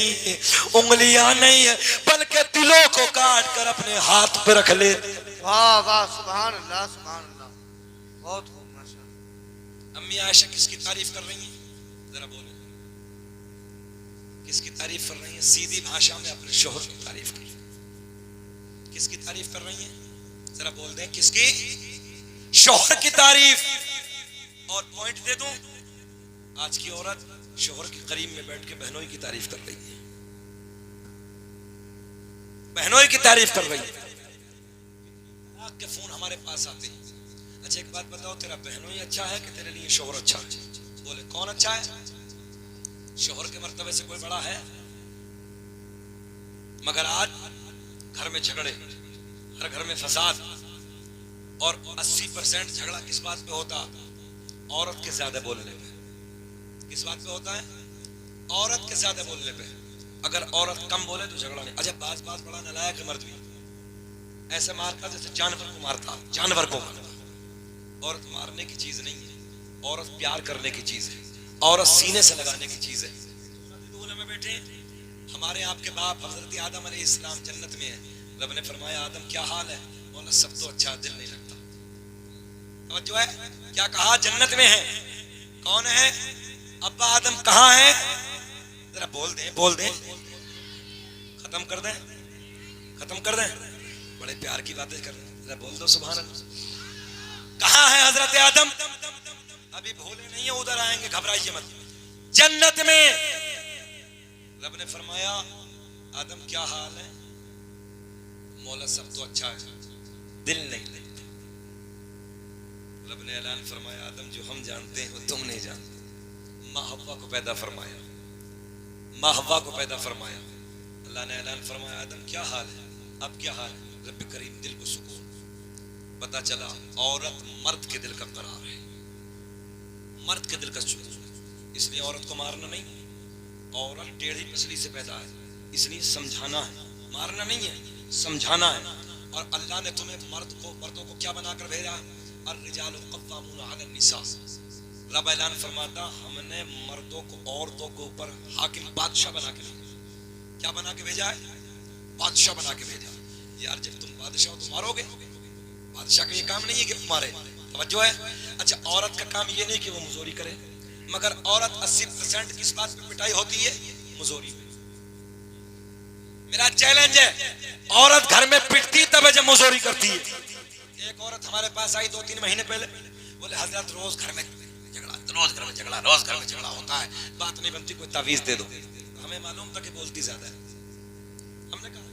उंगलियां नहीं है बल्कि दिलों को काट कर अपने हाथ पे रख ले। वाह वाह, सुभान अल्लाह सुभान अल्लाह, बहुत खूब माशाअल्लाह। अम्मी आयशा किसकी तारीफ कर रही हैं? जरा बोले, किसकी तारीफ कर रही हैं? सीधी भाषा में अपने शोहर की तारीफ कर रही हैं। किसकी तारीफ कर रही हैं? जरा बोल दें, किसकी? शोहर की तारीफ। और पॉइंट दे दूं, आज की औरत शोहर के करीब में बैठ के बहनोई की तारीफ कर रही है, बहनोई की तारीफ कर रही है। आपके फोन हमारे पास आते हैं, अच्छा एक बात बताओ, तेरा बहनोई अच्छा है कि तेरे लिए शोहर अच्छा है? बोले कौन अच्छा है? शोहर के मर्तबे से कोई बड़ा है? मगर आज घर में झगड़े, हर घर में फसाद, और 80% झगड़ा किस बात पे होता? औरत के ज्यादा बोलने पे। किस बात पे होता है? औरत के ज्यादा बोलने पे। अगर औरत कम बोले तो झगड़ा नहीं। अच्छा बात बड़ा नालायक है मर्द भी, ऐसे मारता जैसे जानवर को मारता, जानवर को मारता। औरत मारने की चीज नहीं है, औरत प्यार करने की चीज है, औरत सीने से लगाने की चीज है। में बैठे हमारे आपके बाप हजरत आदम अलैहिस्सलाम जन्नत में है। रब ने फरमाया आदम क्या हाल है? बोला सब तो अच्छा, दिल नहीं लगता। और जो है क्या कहा? जन्नत में है। कौन है? अब्बा आदम कहाँ है? जरा बोल दें, खत्म कर दें। बड़े प्यार की बातें कर रहे हैं, जरा बोल दो सुभान अल्लाह। कहाँ है हजरत आदम? अभी भूले नहीं है, उधर आएंगे, घबराइए मत। जन्नत में। रब ने फरमाया आदम क्या हाल है? मौला सब तो अच्छा है, दिल नहीं लगता। रब ने ऐलान फरमाया आदम जो हम जानते हैं वो तुम नहीं जानते। माँ हव्वा को पैदा फरमाया, अल्लाह ने ऐलान फरमाया आदम क्या हाल है? अब क्या हाल है? रब करीम दिल को सुकून पता चला औरत मर्द के दिल का करार है, मर्द के दिल का सुकून। इसलिए औरत को मारना नहीं, औरत टेढ़ी पसली से पैदा है, इसलिए समझाना है, मारना नहीं है, समझाना है। और अल्लाह ने तुम्हें मर्दों को क्या बनाकर भेजा? अर्रिजालु क़व्वामूना अलन निसा। रब ऐलान फरमाता, हमने मर्दों को औरतों के ऊपर हाकिम बादशाह बना के भेजा। क्या बना के भेजा है? बादशाह बना के भेजा। यार जब तुम बादशाह हो तो मारोगे? बादशाह का ये काम नहीं है कि मारे, तवज्जो है। अच्छा, औरत का काम ये नहीं कि वो मुजोरी करे, मगर औरत 80% किस बात पे पिटाई होती है? मुजोरी पे। मेरा चैलेंज है, औरत घर में पिटती तब है जब मुजोरी करती है। एक औरत हमारे पास आई 2-3 महीने पहले, बोले हजरत रोज घर में झगड़ा, रोज घर में झगड़ा, रोज घर में झगड़ा होता है, बात नहीं बनती, कोई तावीज दे दो। हमें मालूम था कि बोलती ज्यादा है। हमने कहा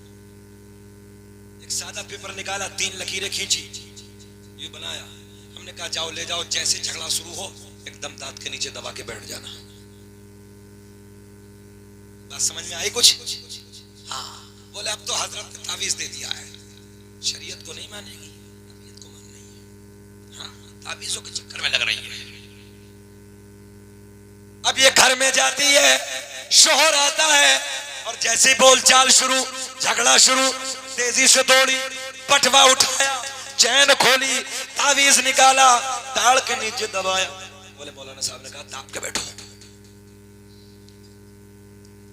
एक सादा पेपर निकाला, 3 लकीरें खींची, ये बनाया। हमने कहा जाओ ले जाओ, जैसे झगड़ा शुरू हो एकदम दांत के नीचे दबा के बैठ जाना। बात समझ में आई कुछ? हाँ। बोले अब तो हजरत ने तावीज दे दिया है, शरीयत को नहीं मानेगी, तबीयत को मान रही है। हाँ, तावीजों के चक्कर में लग रही है। अब ये घर में जाती है, शोहर आता है और जैसे बोलचाल शुरू, झगड़ा शुरू, तेजी से दौड़ी, पटवा उठाया, चैन खोली, तावीज निकाला, दाढ़ के नीचे दबाया। बोले मौलाना साहब ने कहा दाब के बैठो।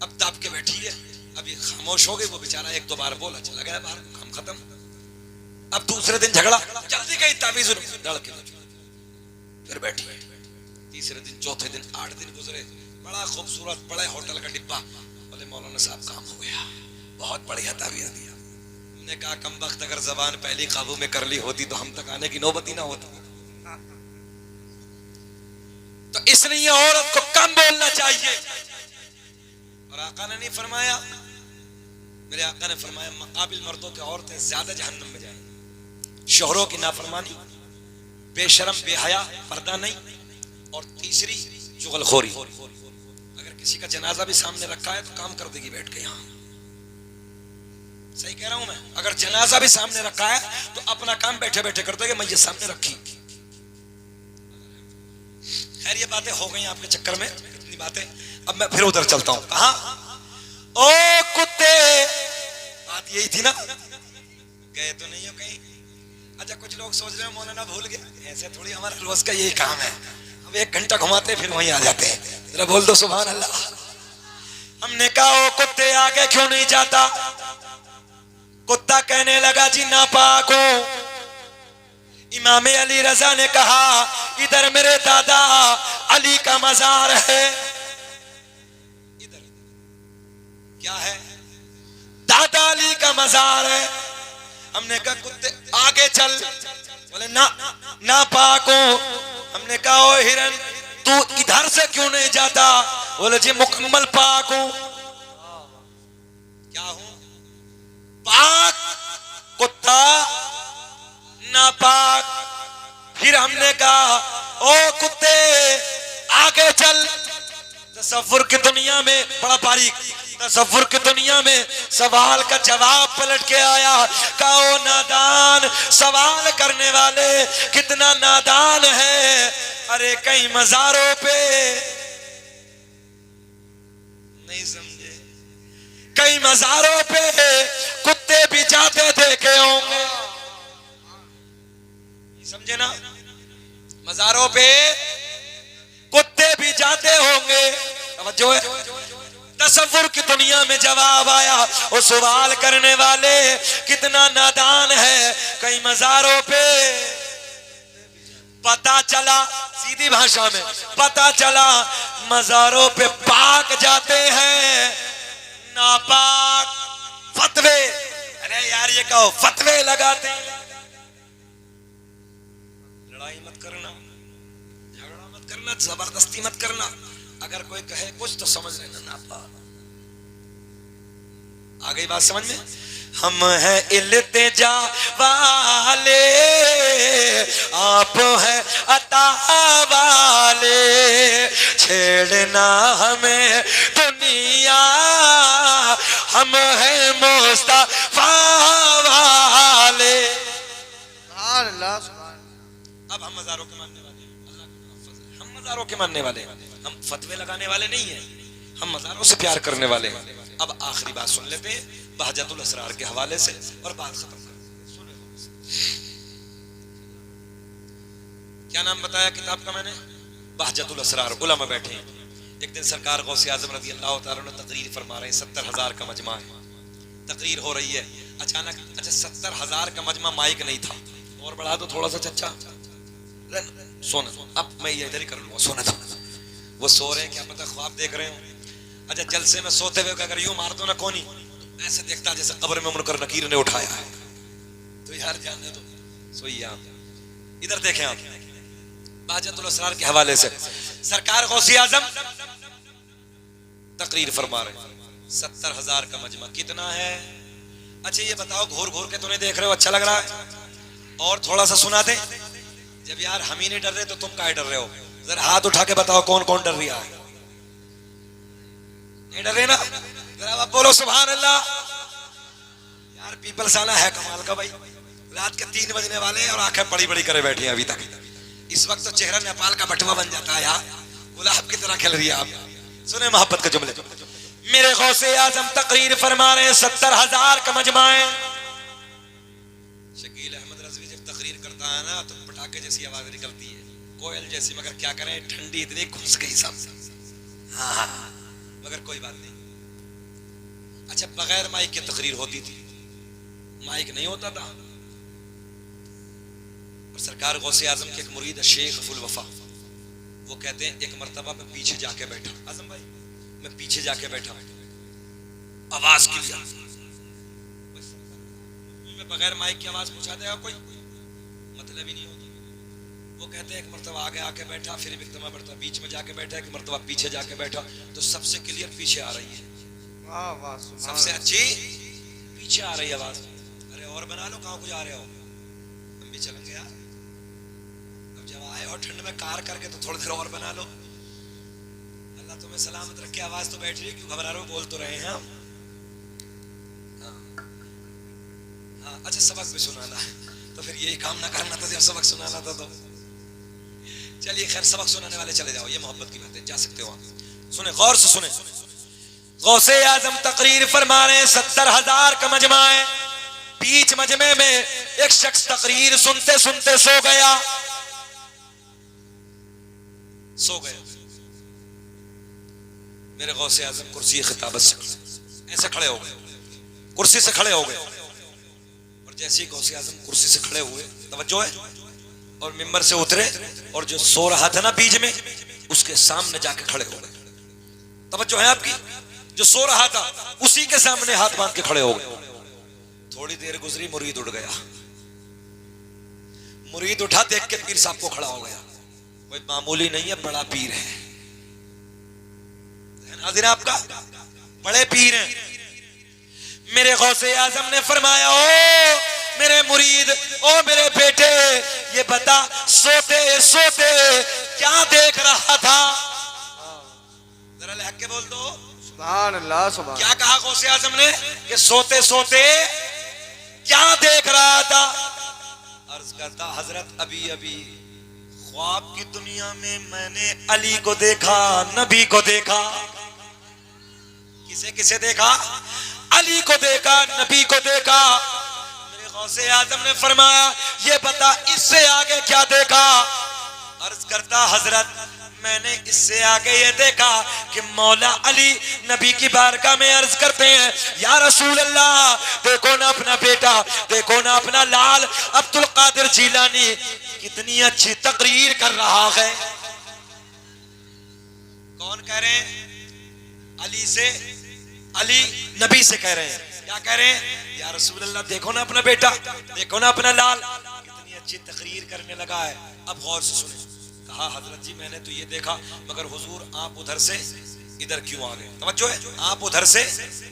अब दाब के बैठी है, अब ये खामोश हो गई। वो बेचारा 1-2 बार बोला, चला गया बाहर, काम खत्म। अब दूसरे दिन झगड़ा, जल्दी गई तावीज दाढ़ के फिर बैठी। तीसरे दिन, चौथे दिन, 8 दिन गुजरे, बड़ा खूबसूरत बड़े होटल का डिब्बा। बोले मौलाना साहब काम हो गया, बहुत बढ़िया तावीज दिया। हमने कहा कमबख्त, अगर जबान पहली काबू में कर ली होती तो हम तक आने की नौबत ही ना होती। तो इसलिए औरत को कम बोलना चाहिए। और आका ने नहीं फरमाया, मेरे आका ने फरमाया मुकाबिल मर्दों के औरतें ज्यादा जहन्नम में जाएंगी। शोहरों की नाफरमानी, बेशरम, बेहया, पर्दा नहीं, और तीसरी चुगलखोरी। अगर किसी का जनाजा भी सामने रखा है तो काम कर देगी बैठ के। यहाँ सही कह रहा हूं मैं? अगर जनाजा भी सामने रखा है तो अपना काम बैठे बैठे कर देगी, मैं ये सामने रखी। खैर ये बातें हो गई आपके चक्कर में, इतनी बातें। अब मैं फिर उधर चलता हूं। कहा? ओ कुत्ते, बात यही थी ना? गए तो नहीं हो कहीं? अच्छा, कुछ लोग सोच रहे हो मौलाना भूल गए, ऐसे थोड़ी, हमारा रोज का यही काम है। अब 1 घंटा घुमाते फिर वहीं आ जाते हैं। जरा बोल दो सुभान अल्लाह। हमने कहा ओ कुत्ते आगे क्यों नहीं जाता? कुत्ता कहने लगा जी नापाक हूं। इमाम अली रजा ने कहा इधर मेरे दादा अली का मजार है। इधर क्या है? दादा अली का मजार है। हमने कहा कुत्ते आगे चल। बोले ना पाक हूं। हमने कहा ओ हिरन तू इधर से क्यों नहीं जाता? बोले जी मुकम्मल पाक हूं। क्या हूं? पाक। कुत्ता नापाक। फिर हमने कहा ओ कुत्ते आगे चल। तसव्वुर की दुनिया में, बड़ा बारीक, तसव्वुर की दुनिया में सवाल का जवाब पलट के आया। कहा ओ नादान, सवाल करने वाले कितना नादान है। अरे कई मजारों पे नहीं समझे, कई मजारों पे कुत्ते भी जाते देखे होंगे, समझे ना? मजारों पे कुत्ते भी जाते होंगे। समझो है? तसव्वुर की दुनिया में जवाब आया। वो सवाल करने वाले कितना नादान है। कई मजारों पे पता चला, सीधी भाषा में पता चला, मजारों पे पाक जाते हैं, नापाक फतवे। अरे यार ये कहो फतवे लगाते हैं। लड़ाई मत करना, झगड़ा मत करना, जबरदस्ती मत करना। अगर कोई कहे कुछ तो समझ लेना नापाक। आ गई बात समझ में? हम हैं इल्तिजा वाले, आप हैं अता वाले, छेड़ना हमें दुनिया, हम हैं मुस्तफा वाले। अल्लाह, सुभान। अब हम हजारों के मानने वाले हैं, अल्लाह का बड़ा फजल है। हम हजारों के मानने वाले हैं, हम फतवे लगाने वाले नहीं हैं, हम हजारों से प्यार करने वाले हैं। अब आखिरी बात सुन लेते हैं बहजतुल असरार के हवाले से और बात खत्म कर देते हैं। क्या नाम बताया किताब का मैंने? बहजतुल असरार। उलमा बैठे हैं। एक दिन सरकार गौसे आजम रज़ी अल्लाह तआला अन्हु तकरीर फरमा रहे हैं। 70,000 का मजमा है, तकरीर हो रही है। अचानक, अच्छा 70,000 का मजमा, माइक नहीं था। और बढ़ा दो थोड़ा सा चच्चा, सोना। अब मैं ये इधर ही कर लूंगा, सोना था। वो सो रहे हैं, क्या पता ख्वाब देख रहे हो। अच्छा जलसे में सोते हुए अगर यूं मार दो ना कोनी, तो ऐसे देखता जैसे कब्र में मुनकर नकीर ने उठाया है। तो यार जानने दो, सोइए आप। इधर देखें आप, बहजतुल असरार के हवाले से सरकार गौसे आजम तकरीर फरमा रहे हैं। 70,000 का मजमा कितना है? अच्छा ये बताओ, घूर घूर के तुम्हें देख रहे हो, अच्छा लग रहा है? और थोड़ा सा सुना दे। जब यार हम ही नहीं डर रहे तो तुम काहे डर रहे हो? जरा हाथ उठा के बताओ कौन कौन डर रहा है? नहीं डर रहे ना? जरा आप बोलो सुभान अल्लाह। यार पीपल्स आना है कमाल का भाई। रात के 3 बजने वाले और आंखें बड़ी बड़ी करे बैठी हैं अभी तक। इस वक्त तो चेहरा नेपाल का बटवा बन जाता है यार, गुलाब की तरह खिल रही है आप। सुने मोहब्बत के जुमले। मेरे गौसे आजम तकरीर फरमा रहे हैं, 70,000 का मजमा है। शकील अहमद रज़वी जब तकरीर करता है ना तो पटाखे जैसी आवाज निकलती है, कोयल जैसी। मगर क्या करें, ठंडी इतनी घुस गई सब। हाँ मगर कोई बात नहीं। अच्छा बगैर माइक की तकरीर होती थी, माइक नहीं होता था। और सरकार गौसे आजम के एक मुरीद शेख अफुल वफा, वो कहते हैं एक मर्तबा मैं पीछे जाके बैठा, आजम भाई मैं पीछे जाके बैठा, आवाज क्लियर, में बगैर माइक की आवाज पहुंचा देगा कोई, मतलब ही नहीं होती। वो कहते हैं एक मर्तबा आगे आके बैठा, फिर एक मर्तबा बीच में जाके बैठा, एक मर्तबा पीछे जाके बैठा, तो सबसे क्लियर पीछे आ रही है। वाह वाह, सबसे अच्छी पीछे आ रही है आवाज। अरे और बना लो, कहाँ को जा रहे हो? हम भी चलेंगे यार। अब जब आए और ठंड में कार करके तो थोड़ी देर और बना लो। अल्लाह तुम्हें सलामत रखे। आवाज तो बैठ रही है, क्यों घबरा रहे हो? बोल तो रहे हैं हम। हाँ अच्छा सबक भी सुनाना है तो फिर यही काम ना करना था जब सबक सुनाना था। तो चलिए खैर, सबक सुनाने वाले चले जाओ, ये मोहब्बत की बात है, जा सकते हो आप। सुने गौर से सुने, गौसे आजम तकरीर फरमा रहे हैं, 70,000 का मजमा है। बीच मजमे में एक शख्स तकरीर सुनते सुनते सो गया। मेरे गौसे आजम कुर्सी खिताबत से ऐसे खड़े हो गए, कुर्सी से खड़े हो गए। और जैसे ही गौसे आजम कुर्सी से खड़े हुए, तवज्जो है, और मिंबर से उतरे और जो सो रहा था ना बीच में, उसके सामने जाके खड़े हो गए। तवज्जो है आपकी? जो सो रहा था उसी के सामने हाथ बांध के खड़े हो गए। थोड़ी देर गुजरी, मुरीद उठ गया। मुरीद उठा, देख के पीर साहब को खड़ा हो गया। कोई मामूली नहीं है, बड़ा पीर है। हाजिर आपका बड़े पीर हैं। मेरे गौसे आजम ने फरमाया, ओ मेरे मुरीद, ओ मेरे बेटे, ये बता सोते सोते क्या देख रहा था? जरा लहक के बोल दो सुभान अल्लाह, सुभान। क्या कहा गौसे आजम ने कि सोते सोते क्या देख रहा था? अर्ज करता, हजरत अभी अभी ख्वाब की दुनिया में मैंने अली को देखा, नबी को देखा। किसे किसे देखा? अली को देखा, नबी को देखा। मेरे गौसे आजम ने फरमाया, ये बता इससे आगे क्या देखा? अर्ज करता, हजरत मैंने इससे आगे ये देखा कि मौला अली नबी की बारगाह में अर्ज करते हैं, या रसूल अल्लाह, देखो ना अपना बेटा, देखो ना अपना लाल अब्दुल कादिर जीलानी कितनी अच्छी तकरीर कर रहा है। कौन कह रहे हैं? अली से, अली नबी से कह रहे हैं। क्या कह रहे हैं? या रसूल अल्लाह, देखो ना अपना बेटा, देखो ना अपना लाल कितनी अच्छी तकरीर करने लगा है। अब गौर से सुने। कहा, हजरत जी मैंने तो ये देखा, मगर हुजूर आप उधर से इधर क्यों आ गए? तवज्जो है, आप उधर से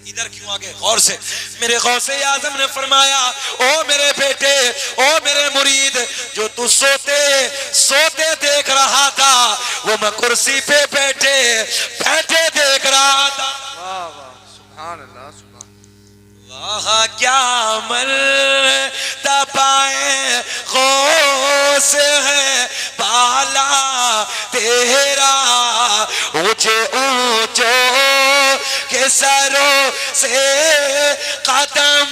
इधर क्यों आ गए? गौर से। मेरे गौसे आजम ने फरमाया, ओ मेरे बेटे, ओ मेरे मुरीद, जो तू सोते सोते देख रहा था, वो मैं कुर्सी पे बैठे बैठे देख रहा था। वाह वाह, सुभान अल्लाह, सुभान। वाह क्या मर्तबा है से है बाला तेरा, ऊंचे ऊंचों के सरों से कदम